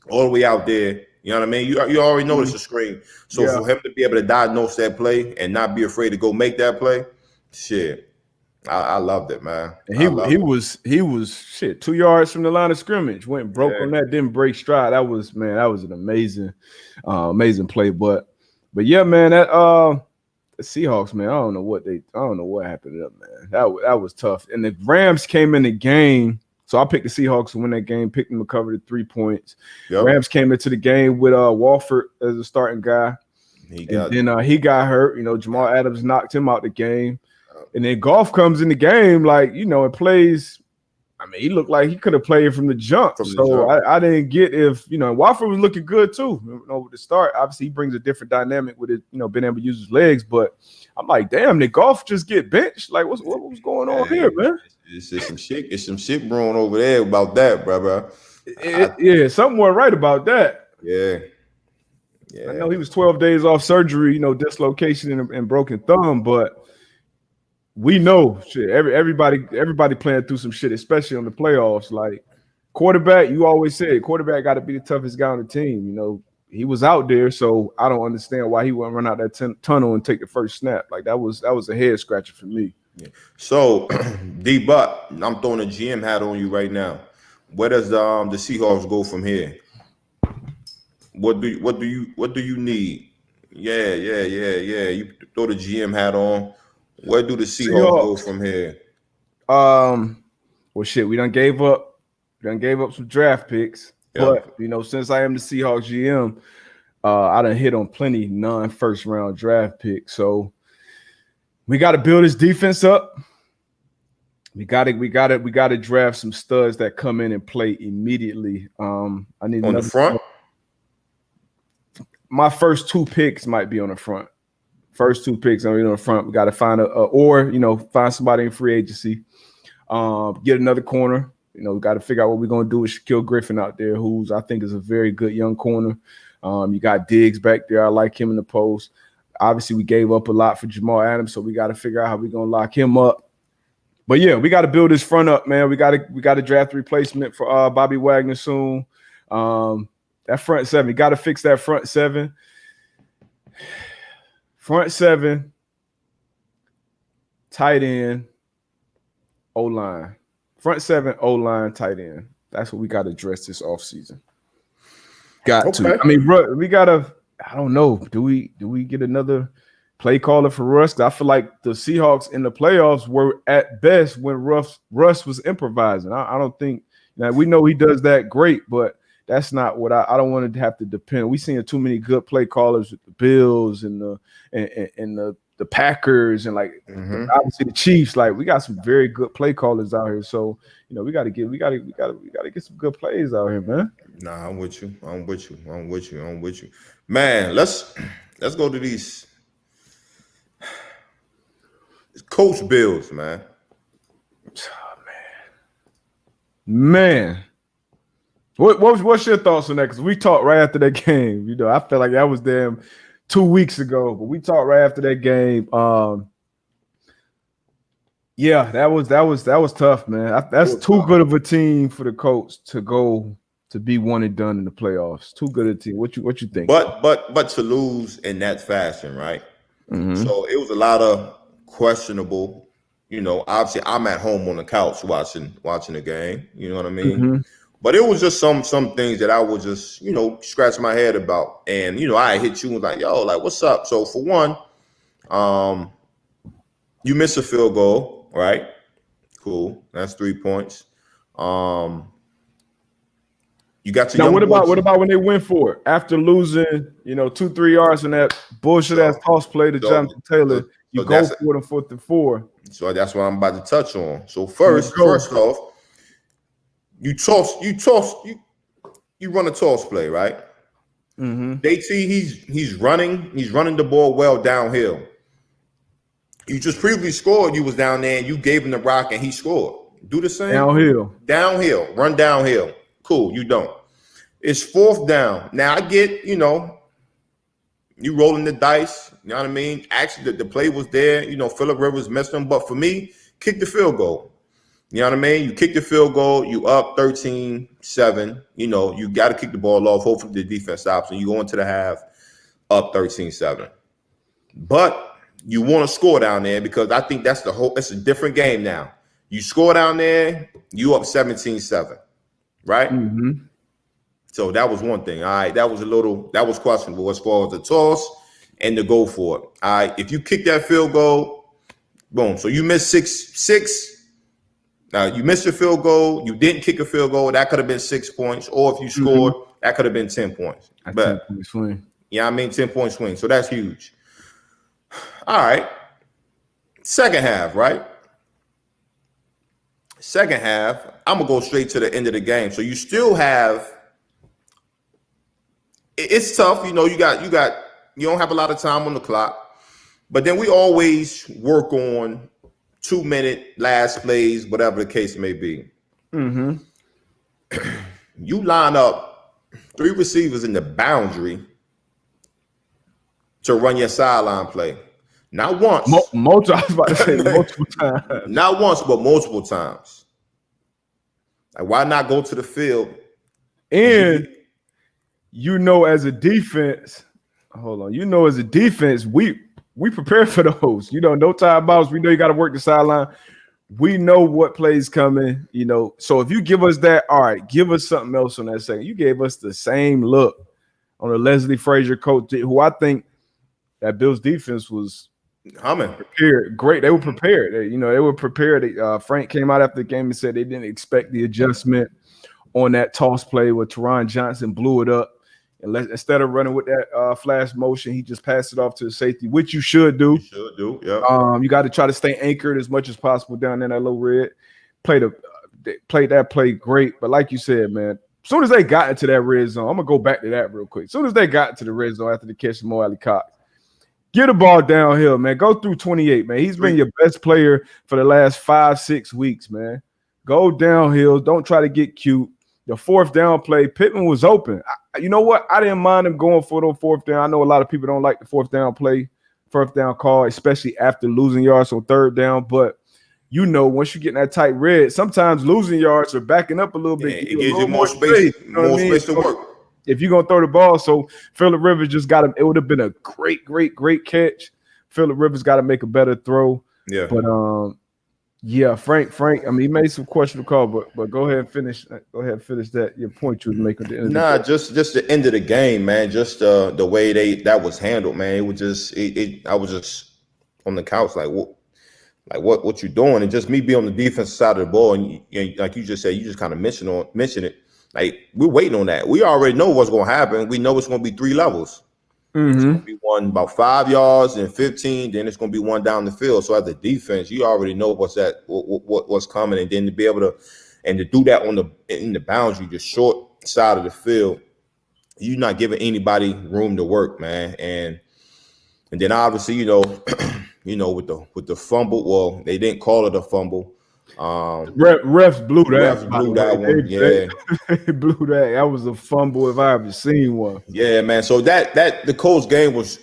B: all the way out there? You know what I mean? You already know it's a screen. So for him to be able to diagnose that play and not be afraid to go make that play, shit, I loved it, man.
A: And he was 2 yards from the line of scrimmage. Went broke on that, didn't break stride. That was an amazing play. But yeah, man, that the Seahawks, man, I don't know what happened to them, man. That was tough. And the Rams came in the game. So I picked the Seahawks to win that game, picked them to cover the 3 points. Yep. Rams came into the game with Walford as a starting guy. He got hurt. Jamal Adams knocked him out the game. And then Goff comes in the game, and plays I mean, he looked like he could have played from the jump. I didn't get if, Wofford was looking good too. With the start, obviously he brings a different dynamic with it, being able to use his legs. But I'm like, damn, did Goff just get benched? Like, what was going on here, man?
B: It's some shit brewing over there about that, bro.
A: Yeah, something was right about that.
B: Yeah.
A: I know he was 12 days off surgery, dislocation and broken thumb, but we know shit. Everybody playing through some shit, especially on the playoffs. Like quarterback, you always said quarterback got to be the toughest guy on the team. He was out there, so I don't understand why he wouldn't run out that tunnel and take the first snap. Like that was a head scratcher for me.
B: Yeah. So D-Buck, I'm throwing a GM hat on you right now. Where does the Seahawks go from here? What do you need? Yeah. You throw the GM hat on. Where do the Seahawks go from here?
A: Well, shit, we done gave up some draft picks. Yep. But since I am the Seahawks GM, I done hit on plenty non-first round draft picks. So we got to build this defense up. We got to draft some studs that come in and play immediately. I need
B: on the front.
A: My first two picks might be on the front. First two picks on the front. We got to find find somebody in free agency. Get another corner. We got to figure out what we're gonna do with Shaquille Griffin out there, who's I think is a very good young corner. You got Diggs back there. I like him in the post. Obviously, we gave up a lot for Jamal Adams, so we got to figure out how we're gonna lock him up. But yeah, we got to build this front up, man. We got to draft a replacement for Bobby Wagner soon. That front seven, you got to fix that front seven. Front seven, tight end, O-line. Front seven, O-line, tight end. That's what we got to address this offseason. Got to. I mean, bro, we got to, I don't know. Do we get another play caller for Russ? I feel like the Seahawks in the playoffs were at best when Russ was improvising. I don't think, we know he does that great, but that's not what I don't want to have to depend. We seen too many good play callers with the Bills and the Packers and obviously the Chiefs. Like we got some very good play callers out here. So we got to get some good plays out here, man.
B: Nah, I'm with you. Man, let's go to these Coach Bills, man.
A: Oh, man. What's your thoughts on that? Because we talked right after that game. I felt like that was 2 weeks ago, but we talked right after that game. Yeah, that was tough, man. That's too good of a team for the Colts to go to be one and done in the playoffs. Too good a team. What you think?
B: But to lose in that fashion, right? Mm-hmm. So it was a lot of questionable. Obviously I'm at home on the couch watching the game. You know what I mean? Mm-hmm. But it was just some things that I was just, scratch my head about. And, I hit you and was like, yo, like, what's up? So for one, you missed a field goal, right? Cool. That's 3 points. You got to
A: now. What about when they went for it after losing, 2-3 yards in that bullshit ass toss play to Jonathan Taylor? You go for it on 4th and 4.
B: So that's what I'm about to touch on. So first off, you run a toss play, right? Mm-hmm. They see he's running the ball well downhill. You just previously scored. You was down there and you gave him the rock and he scored. Do the same. Downhill, run downhill. Cool. You don't. It's 4th down. Now I get, you rolling the dice. You know what I mean? Actually, the play was there. Phillip Rivers messed them. But for me, kick the field goal. You know what I mean? You kick the field goal, you up 13-7. You got to kick the ball off. Hopefully the defense stops and you go into the half up 13-7. But you want to score down there because I think that's it's a different game now. You score down there, you up 17-7, right? Mm-hmm. So that was one thing. All right, that was questionable as far as the toss and the go for it. All right, if you kick that field goal, boom. So you missed six. Now, you missed a field goal. You didn't kick a field goal. That could have been 6 points. Or if you scored, that could have been 10 points.
A: That's 10-point swing.
B: Yeah, 10-point swing. So that's huge. All right. Second half, right? Second half, I'm gonna go straight to the end of the game. So you still have. It's tough, you know. You don't have a lot of time on the clock, but then we always work on 2-minute last plays, whatever the case may be.
A: Mm-hmm.
B: You line up 3 receivers in the boundary to run your sideline play. Not once.
A: I was about to say multiple times.
B: Not once, but multiple times. Like, why not go to the field?
A: And as a defense, as a defense, we prepare for those. No timeouts. We know you got to work the sideline. We know what plays coming. So if you give us that, all right, give us something else on that second. You gave us the same look on the Leslie Frazier coach, who I think that Bills defense was
B: humming.
A: Prepared. Great. They were prepared. They were prepared. Frank came out after the game and said they didn't expect the adjustment on that toss play where Teron Johnson blew it up. And instead of running with that flash motion, he just passed it off to the safety, which you should do.
B: Yeah.
A: You got to try to stay anchored as much as possible down there in that low red. Played that play great. But like you said, man, as soon as they got into that red zone, I'm going to go back to that real quick. As soon as they got into the red zone after the catch of Mo Alley-Cox, get the ball downhill, man. Go through 28, man. He's been your best player for the last 5-6 weeks, man. Go downhill. Don't try to get cute. The fourth down play, Pittman was open. You know what? I didn't mind him going for the fourth down. I know a lot of people don't like the fourth down play, first down call, especially after losing yards on third down. But, once you get in that tight red, sometimes losing yards or backing up a little bit.
B: It gives you more space, space to work.
A: If you're going to throw the ball, so Phillip Rivers just got him. It would have been a great, great, great catch. Phillip Rivers got to make a better throw.
B: Yeah.
A: But, Frank. I mean, he made some questionable call, but go ahead and finish. Go ahead and finish that. Your point you was making at the end.
B: Just the end of the game, man. Just the way that was handled, man. It was just I was just on the couch like what you doing, and just me being on the defensive side of the ball, and like you just said, you just kind of mention it. Like, we're waiting on that. We already know what's going to happen. We know it's going to be 3 levels.
A: Mm-hmm.
B: It's going to be one about 5 yards and 15. Then it's going to be one down the field. So as a defense, you already know what's coming, and then to be able to do that in the boundary, the short side of the field, you're not giving anybody room to work, man. And then obviously, with the fumble, well, they didn't call it a fumble.
A: Refs blew that.
B: One. Yeah,
A: they blew that. That was a fumble if I ever seen one.
B: Yeah, man. So that the Colts game was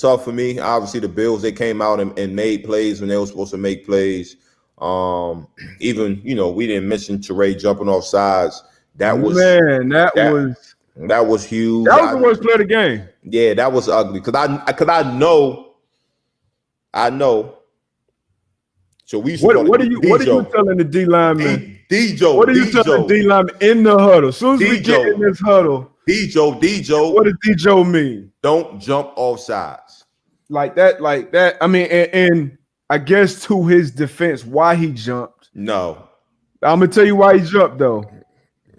B: tough for me. Obviously, the Bills, they came out and made plays when they were supposed to make plays. Even we didn't mention Teray jumping off sides. That was huge. That was the
A: worst play of the game.
B: Yeah, that was ugly because I know. So what are you
A: telling the D lineman?
B: D-Joe.
A: What are you telling D lineman in the huddle? As soon as we get in this huddle,
B: D-Joe.
A: What does D-Joe mean?
B: Don't jump off sides.
A: Like that. I mean, and I guess to his defense, why he jumped.
B: No.
A: I'm gonna tell you why he jumped though.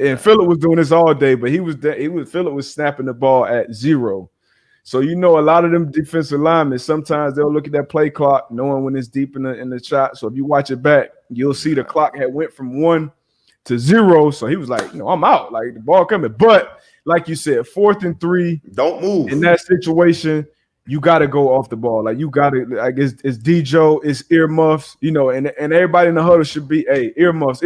A: And Phillip was doing this all day, but Phillip was snapping the ball at 0. So a lot of them defensive linemen, sometimes they'll look at that play clock, knowing when it's deep in the shot. So if you watch it back, you'll see the clock had went from 1 to 0. So he was like, I'm out. Like, the ball coming. But like you said, 4th and 3.
B: Don't move.
A: In that situation, you got to go off the ball. Like, you got to, I guess it's D-Joe, it's earmuffs, and everybody in the huddle should be, hey, earmuffs.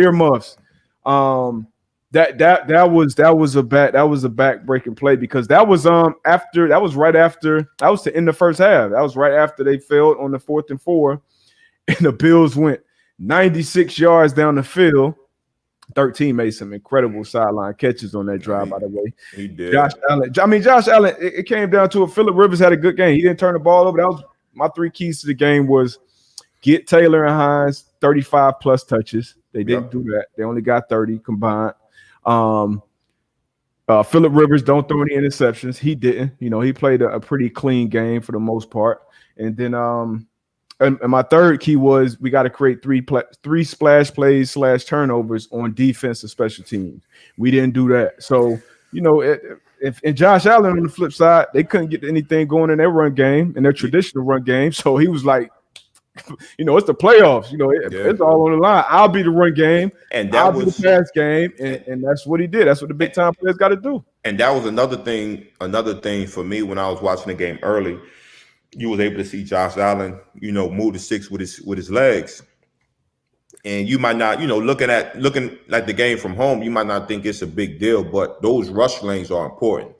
A: That was a back-breaking play because that was right after to end the first half. That was right after they failed on the 4th and 4, and the Bills went 96 yards down the field. 13 made some incredible sideline catches on that drive, by the way.
B: He did.
A: Josh Allen, it came down to it. Phillip Rivers had a good game. He didn't turn the ball over. That was my 3 keys to the game was get Taylor and Hines 35-plus touches. They didn't do that. They only got 30 combined. Phillip Rivers don't throw any interceptions. He didn't. He played a pretty clean game for the most part. And then and my third key was we got to create 3 splash plays / turnovers on defense and special teams. We didn't do that. So, if Josh Allen on the flip side, they couldn't get anything going in their run game, in their traditional run game. So he was like, it's the playoffs. It's all on the line. I'll be the run game,
B: and
A: I'll be the pass game, and that's what he did. That's what the big time players got to do.
B: And that was another thing for me when I was watching the game early. You was able to see Josh Allen, move the six with his legs. And you might not, looking at the game from home, you might not think it's a big deal, but those rush lanes are important.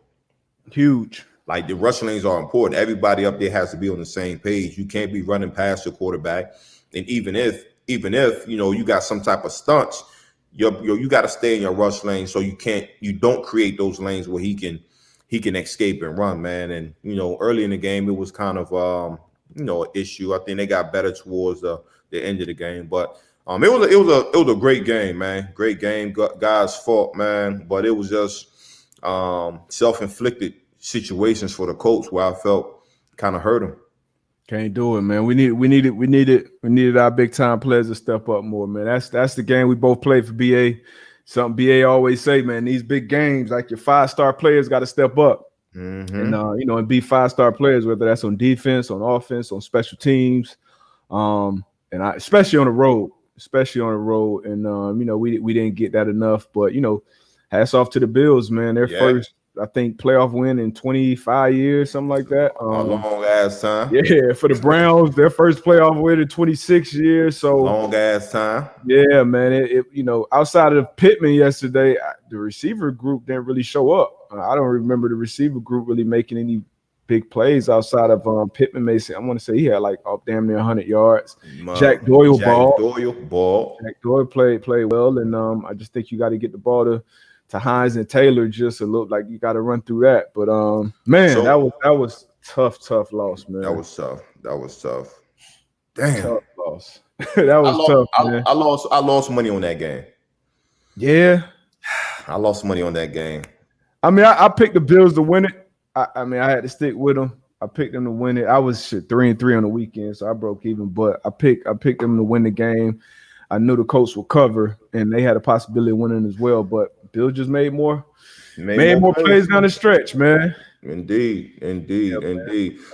A: Huge.
B: Like the rush lanes are important. Everybody up there has to be on the same page. You can't be running past your quarterback. And even if you got some type of stunts, you got to stay in your rush lane so you don't create those lanes where he can escape and run, man. And early in the game it was kind of an issue. I think they got better towards the end of the game, but it was a great game, man. Great game. Guys fought, man, but it was just self-inflicted situations for the Colts where I felt kind of hurt them.
A: Can't do it, man. We needed our big time players to step up more, man. That's the game we both played for BA. Something BA always say, man, these big games, like your 5-star players got to step up. And and be 5-star players, whether that's on defense, on offense, on special teams, especially on the road. And we didn't get that enough, but hats off to the Bills, man. Their first, I think, playoff win in 25 years, something like that.
B: A long ass time.
A: Yeah, for the Browns, their first playoff win in 26 years. So
B: long ass time.
A: Yeah, man. Outside of Pittman yesterday, the receiver group didn't really show up. I don't remember the receiver group really making any big plays outside of Pittman. Mason, I want to say he had damn near 100 yards. Jack Doyle ball. Jack Doyle played well, and I just think you got to get the ball to Hines and Taylor. Just a little like you got to run through that. But man, that was tough loss, man.
B: That was tough. Damn,
A: tough loss. That was tough, man.
B: I lost money on that game.
A: Yeah,
B: I lost money on that game.
A: I mean, I picked the Bills to win it. I had to stick with them. I picked them to win it. I was 3-3 on the weekend, so I broke even. But I picked them to win the game. I knew the Colts would cover, and they had a possibility of winning as well. But Bill just made more plays down the stretch, man.
B: Indeed.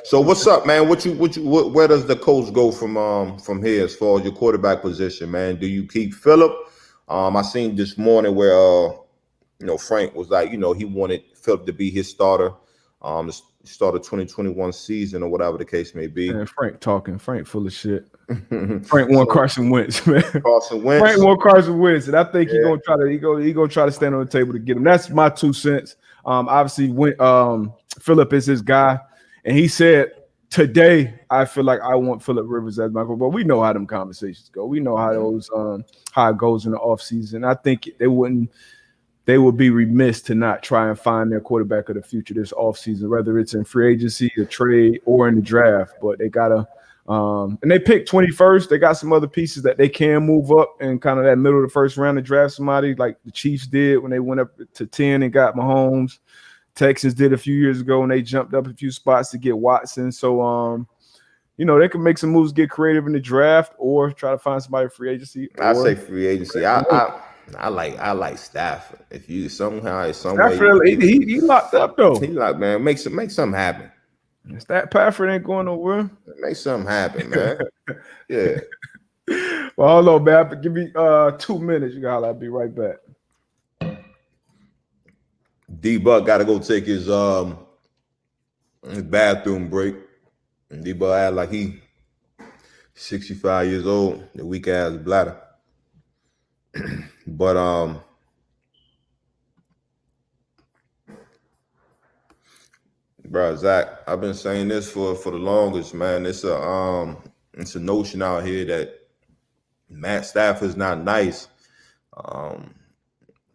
B: So what's up, man? Where does the Colts go from here as far as your quarterback position, man? Do you keep Phillip? I seen this morning where Frank was like, he wanted Phillip to be his starter. The start of 2021 season or whatever the case may be.
A: Man, Frank full of shit. Frank won Carson Wentz, man. Frank won Carson Wentz, and I think he gonna try to stand on the table to get him. That's my 2 cents. Obviously, Phillip is his guy, and he said today, I feel like I want Phillip Rivers as my quarterback. But we know how them conversations go. We know how those how it goes in the offseason. I think they would be remiss to not try and find their quarterback of the future this offseason, whether it's in free agency, a trade, or in the draft. But they gotta and they picked 21st. They got some other pieces that they can move up in kind of that middle of the first round to draft somebody like the Chiefs did when they went up to 10 and got Mahomes. Texans did a few years ago and they jumped up a few spots to get Watson. So they can make some moves, get creative in the draft, or try to find somebody free agency.
B: I say free agency. I like Stafford. If you somehow,
A: Stafford, he locked up though.
B: He locked, man. Make something happen.
A: Pafford ain't going nowhere.
B: Make something happen, man. Yeah.
A: Well, hold on, man. Give me 2 minutes. You gotta. I'll be right back.
B: D-Buck got to go take his bathroom break. And D-Buck had like he 65 years old. The weak ass bladder. But bro, Zach, I've been saying this for the longest, man. It's a notion out here that Matt Stafford's not nice.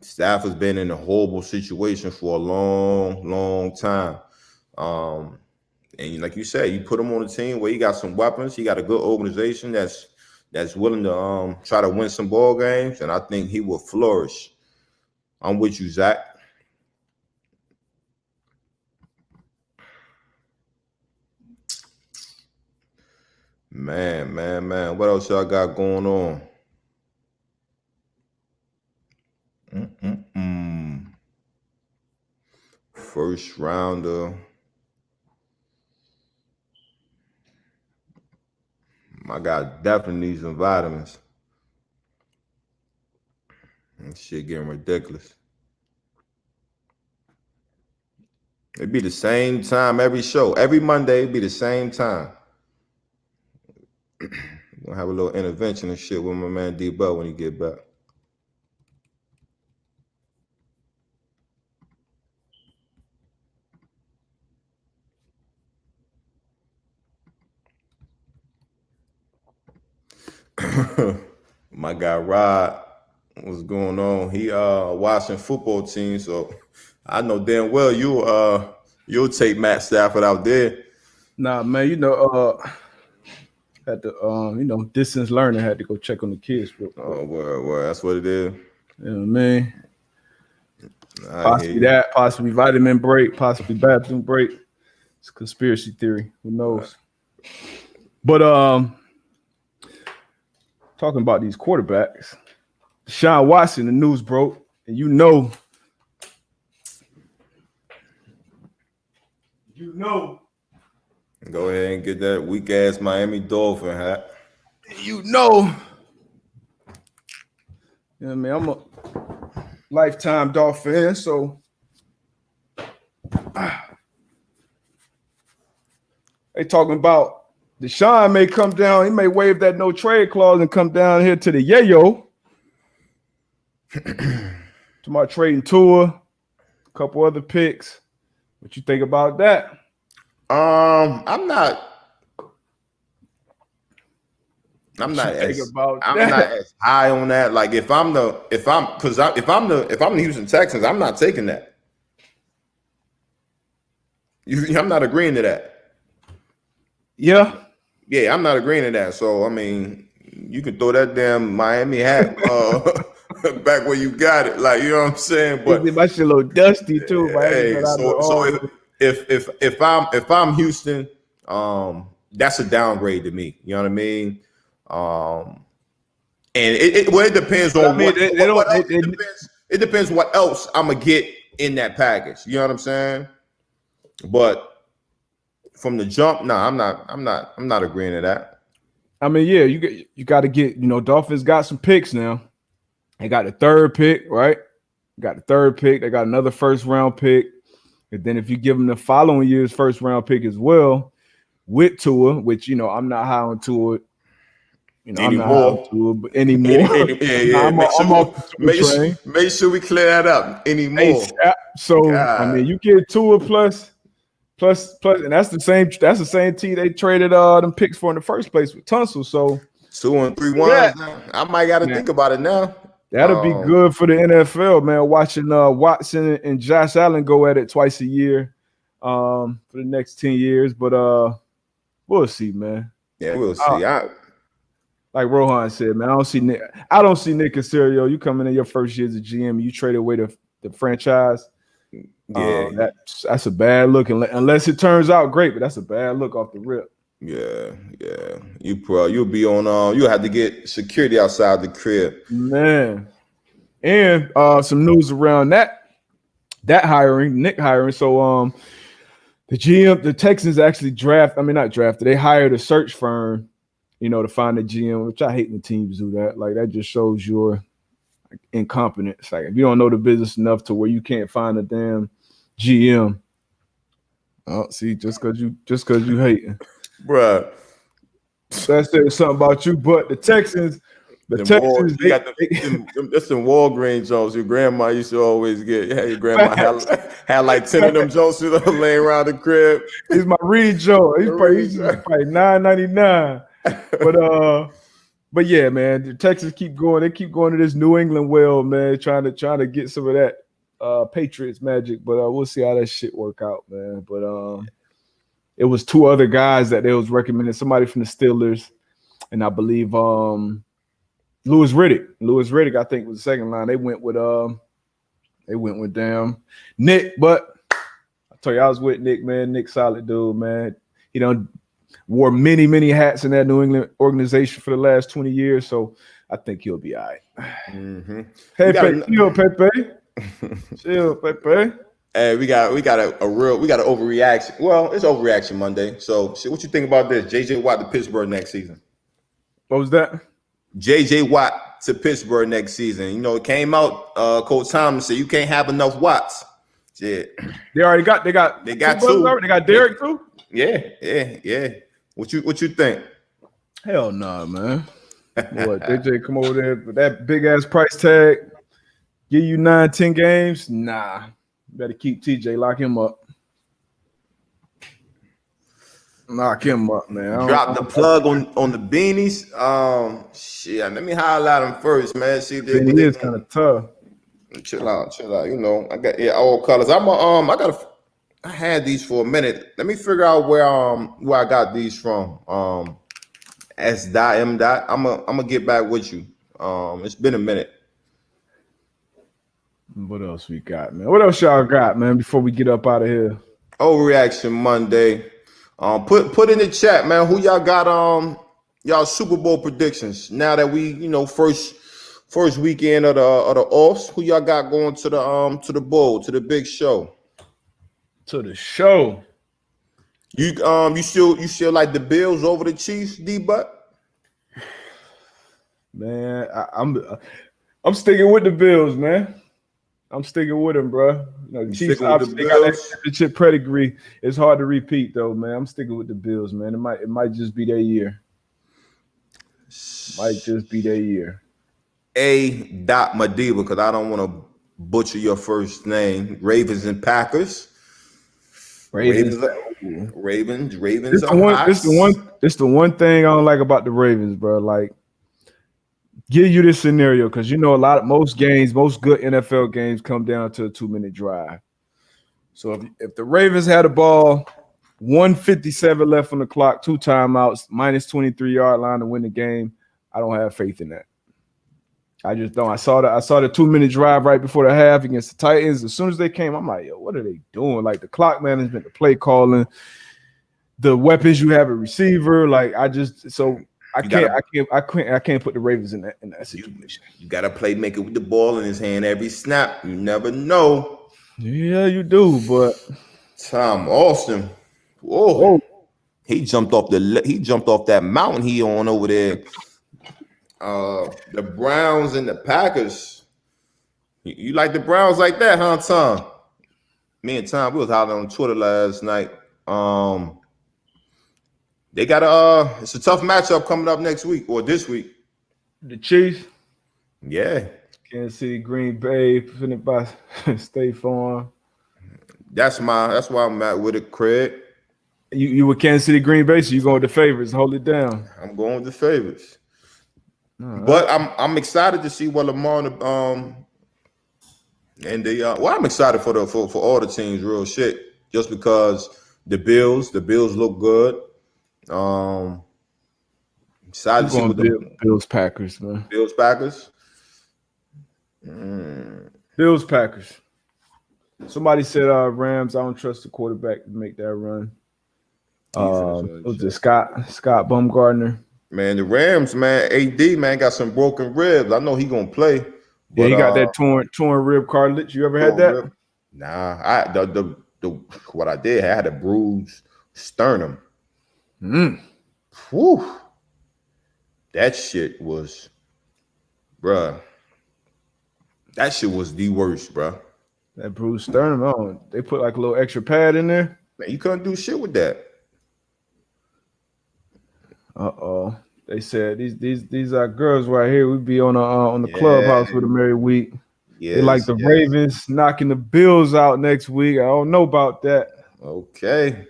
B: Stafford's been in a horrible situation for a long time. And like you said, you put him on a team where he got some weapons, he got a good organization that's willing to try to win some ball games, and I think he will flourish. I'm with you, Zach. Man. What else y'all got going on? First rounder. My guy definitely needs some vitamins. This shit getting ridiculous. It'd be the same time every show. Every Monday, it'd be the same time. We'll have a little intervention and shit with my man D-Bell when he get back. My guy Rod, what's going on? He watching football team, so I know damn well you'll take Matt Stafford out there.
A: Nah, man, had to distance learning, had to go check on the kids.
B: Oh, well, that's what it is.
A: You know what I mean? Possibly that, possibly vitamin break, possibly bathroom break. It's a conspiracy theory. Who knows? But talking about these quarterbacks, Deshaun Watson, the news broke, and you know.
B: Go ahead and get that weak ass Miami Dolphin hat.
A: You know what I mean? I'm a lifetime Dolphin fan, so they talking about Deshaun may come down. He may waive that no trade clause and come down here to the yayo. To my trading tour, a couple other picks. What you think about that?
B: I'm not as high on that. Like if I'm the Houston Texans, I'm not taking that. I'm not agreeing to that.
A: Yeah,
B: I'm not agreeing to that. So I mean, you can throw that damn Miami hat back where you got it. Like, you know what I'm saying? But
A: my shit a little dusty too.
B: Hey, so if I'm Houston, that's a downgrade to me. You know what I mean? And it depends on it depends what else I'm gonna get in that package. You know what I'm saying? But from the jump, I'm not agreeing to that.
A: I mean, yeah, you got to get, Dolphins got some picks now. They got the third pick, right? Got the third pick. They got another first round pick. And then if you give them the following year's first round pick as well, with Tua, which, I'm not high on Tua.
B: Anymore.
A: I'm not high on Tua, but anymore.
B: Make sure we clear that up. Anymore.
A: So, God. I mean, you get Tua plus, and that's the same team they traded them picks for in the first place with Tunsil. So
B: 2 and 3 ones. I might got to think about it now.
A: That'll be good for the NFL, man. Watching Watson and Josh Allen go at it twice a year for the next 10 years. But we'll see, man.
B: Yeah, we'll see.
A: Like Rohan said, man, I don't see Nick Caserio. You come in your first year as a GM, you trade away the franchise.
B: Yeah,
A: that's a bad look unless it turns out great, but that's a bad look off the rip.
B: Yeah. You'll be on. You'll have to get security outside the crib,
A: man. And some news around that hiring, Nick hiring. So the GM, the Texans actually they hired a search firm, to find a GM, which I hate when teams do that. Like that just shows your incompetence. Like if you don't know the business enough to where you can't find a damn GM. Oh, see, just cause you hating.
B: Bruh.
A: That says something about you, but the Texans, that's some
B: Walgreens Jones your grandma used to always get. Yeah, your grandma had like 10 of them Jones laying around the crib.
A: He's my Reed Joe. He's probably $9.99. But yeah, man, the Texans keep going. They keep going to this New England well, man, trying to get some of that Patriots magic. But we'll see how that shit work out, man. But it was 2 other guys that they was recommending. Somebody from the Steelers, and I believe Louis Riddick. Louis Riddick, I think, was the second line. They went with damn Nick. But I told you I was with Nick, man. Nick, solid dude, man. He done wore many, many hats in that New England organization for the last 20 years. So I think he'll be all right.
B: Mm-hmm.
A: Chill, Pepe. Chill, Pepe.
B: Hey, we got an overreaction. Well, it's Overreaction Monday. So, what you think about this? JJ Watt to Pittsburgh next season?
A: What was that?
B: J.J. Watt to Pittsburgh next season. You know, it came out. Coach Thomas said you can't have enough Watts. Yeah,
A: they got
B: two.
A: They got Derek too.
B: Yeah. What you think?
A: Hell no, man. What JJ come over there with that big ass price tag? Give you 9-10 games? Nah, better keep TJ. Lock him up. Knock him up, man.
B: Drop the plug on the beanies. Shit. Let me highlight them first, man. See,
A: it is kind of tough.
B: Chill out. You know, I got all colors. I had these for a minute. Let me figure out where I got these from. S. M. I'm gonna get back with you. It's been a minute.
A: What else we got, man? What else y'all got, man? Before we get up out of here.
B: Overreaction Monday. Put in the chat, man. Who y'all got? Y'all Super Bowl predictions. Now that we, you know, first weekend of the offs. Who y'all got going to the bowl, to the big show?
A: To the show.
B: You still like the Bills over the Chiefs, D-Butt?
A: Man, I'm sticking with the Bills, man. I'm sticking with them, bro. You know, the Chiefs obviously got that championship pedigree. It's hard to repeat, though, man. I'm sticking with the Bills, man. It might just be their year. Might just be their year.
B: A. Madiba, because I don't want to butcher your first name. Ravens and Packers. Ravens are hot.
A: It's the one thing I don't like about the Ravens, bro. Like, give you this scenario because you know most good NFL games come down to a 2-minute drive. So if the Ravens had a ball, 1:57 left on the clock, 2 timeouts, minus 23-yard line to win the game, I don't have faith in that. I just don't. I saw the 2-minute drive right before the half against the Titans. As soon as they came, I'm like, yo, what are they doing? Like the clock management, the play calling, the weapons you have a receiver. Like I can't put the Ravens in that situation.
B: You got to play maker with the ball in his hand every snap. You never know.
A: Yeah, you do. But
B: Tom Austin, whoa. He jumped off that mountain he on over there. The Browns and the Packers. You like the Browns like that, huh, Tom? Me and Tom, we was out on Twitter last night. They got it's a tough matchup coming up next week or this week.
A: The Chiefs.
B: Yeah.
A: Kansas City, Green Bay, finished by State Farm.
B: That's why I'm at with it, Craig.
A: You with Kansas City, Green Bay, so you going with the favorites. Hold it down.
B: I'm going with the favorites. Right. But I'm excited to see what Lamar and I'm excited for all the teams, real shit. Just because the Bills look good. Excited to see what the
A: Bills Packers, man.
B: Bills Packers.
A: Bills Packers. Somebody said Rams. I don't trust the quarterback to make that run. It was just Scott Baumgartner.
B: Man, the Rams, man, AD, man, got some broken ribs. I know he gonna play.
A: But, he got that torn rib cartilage. You ever had that?
B: Rib? Nah, what I did, I had a bruised sternum. Whew. That shit was, bruh. That shit was the worst, bruh.
A: That bruised sternum, oh, they put like a little extra pad in there.
B: Man, you couldn't do shit with that.
A: They said these are girls right here. We be on the clubhouse with them every week. Yes, they like the Ravens knocking the Bills out next week. I don't know about that.
B: Okay.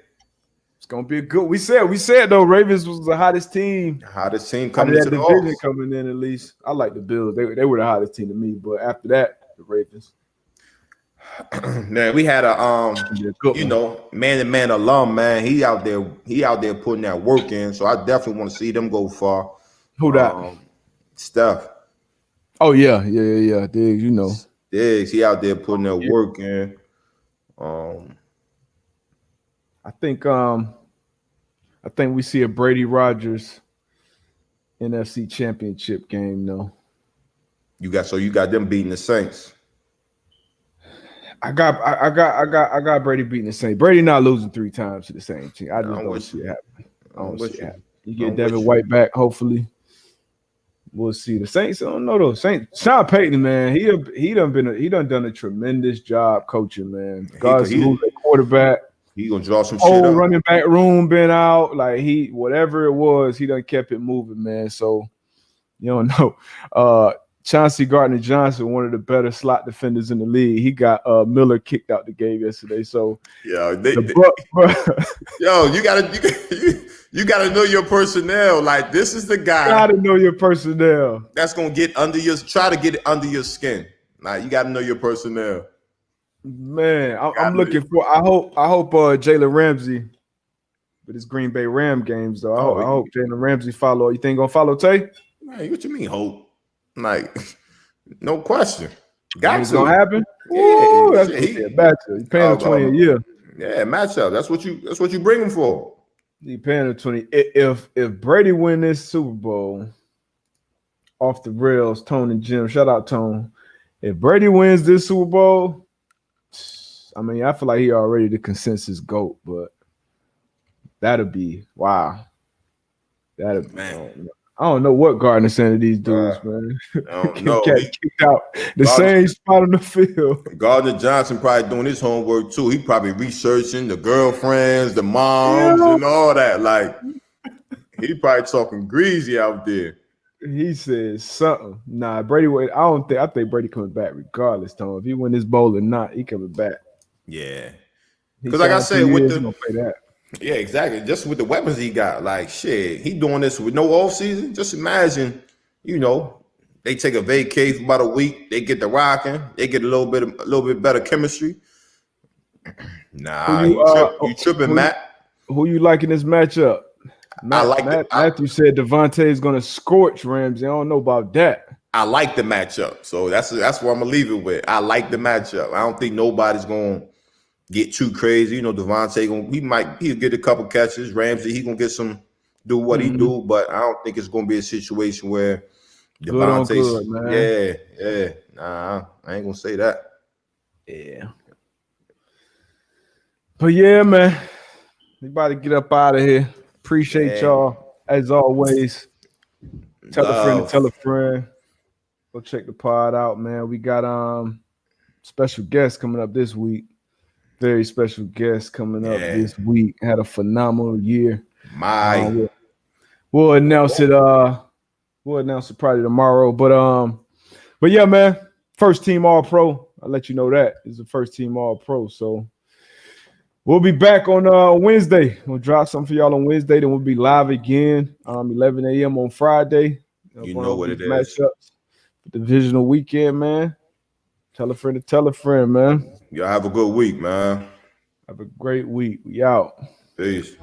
A: It's gonna be a good. We said though, Ravens was the hottest team.
B: Coming into the division
A: coming in at least. I like the Bills. They were the hottest team to me, but after that, the Ravens.
B: Man, we had man alum, man. He out there putting that work in. So I definitely want to see them go far.
A: Who that?
B: Steph.
A: Oh yeah. Diggs, you know.
B: Diggs, he out there putting that work in.
A: I think we see a Brady Rodgers NFC Championship game though.
B: You got them beating the Saints.
A: I got Brady beating the Saints. Brady not losing 3 times to the same team. I just don't see it happen. I don't see it happen. You get Devin White back, hopefully. We'll see. The Saints, I don't know though. Sean Payton, man, he done done a tremendous job coaching, man. Regardless of who's the quarterback.
B: He gonna draw some shit up.
A: Running back room been out. Like whatever it was, he done kept it moving, man. So you don't know. Chauncey Gardner-Johnson, one of the better slot defenders in the league. He got Miller kicked out the game yesterday. So
B: yeah, yo, you gotta know your personnel. Like this is the guy.
A: You gotta know your personnel.
B: That's gonna try to get it under your skin. Like you gotta know your personnel.
A: Man, I'm looking for. I hope Jalen Ramsey, but it's Green Bay Ram games though. I hope Jalen Ramsey follow. You think gonna follow Tay?
B: Man, what you mean hope? Like, no question.
A: It's gonna happen.
B: Yeah,
A: that's a matchup. You paying him 20 a year.
B: Yeah, matchup. That's what you bring him for.
A: You paying him 20. If Brady win this Super Bowl off the rails, Tone and Jim, shout out Tone. If Brady wins this Super Bowl, I mean, I feel like he already the consensus GOAT, but that'll be wow. That'll be, man. I don't know what Gardner saying to these dudes, man.
B: I don't know.
A: Kicked out the same spot on the field.
B: Gardner-Johnson probably doing his homework too. He probably researching the girlfriends, the moms, and all that. Like he probably talking greasy out there.
A: He says something. Nah, Brady. I think Brady coming back regardless, Tom. If he win this bowl or not, he coming back.
B: Yeah, because like I said,
A: gonna play that.
B: Yeah, exactly. Just with the weapons he got, like shit, he doing this with no off season. Just imagine, they take a vacay for about a week, they get the rocking, they get a little bit better chemistry. Nah, you tripping, Matt?
A: Who you liking this matchup? Matthew said Devontae is gonna scorch Ramsey. I don't know about that.
B: I like the matchup, so that's what I'm gonna leave it with. I like the matchup. I don't think nobody's gonna get too crazy. Devontae he'll get a couple catches. Ramsey, he gonna get do what he do, but I don't think it's gonna be a situation where Devontae's man. Nah, I ain't gonna say that.
A: Yeah. But yeah, man. We about to get up out of here. Appreciate y'all as always. Tell a friend to tell a friend. Go check the pod out, man. We got special guests coming up this week. Very special guest coming up this week. Had a phenomenal year. We'll announce it. We'll announce it probably tomorrow. But yeah, man. First team All Pro. I'll let you know that is the first team All Pro. So we'll be back on Wednesday. We'll drop something for y'all on Wednesday. Then we'll be live again 11 a.m. on Friday.
B: You know what it is.
A: Matchups. Divisional weekend, man. Tell a friend to tell a friend, man.
B: Y'all have a good week, man.
A: Have a great week. We out.
B: Peace.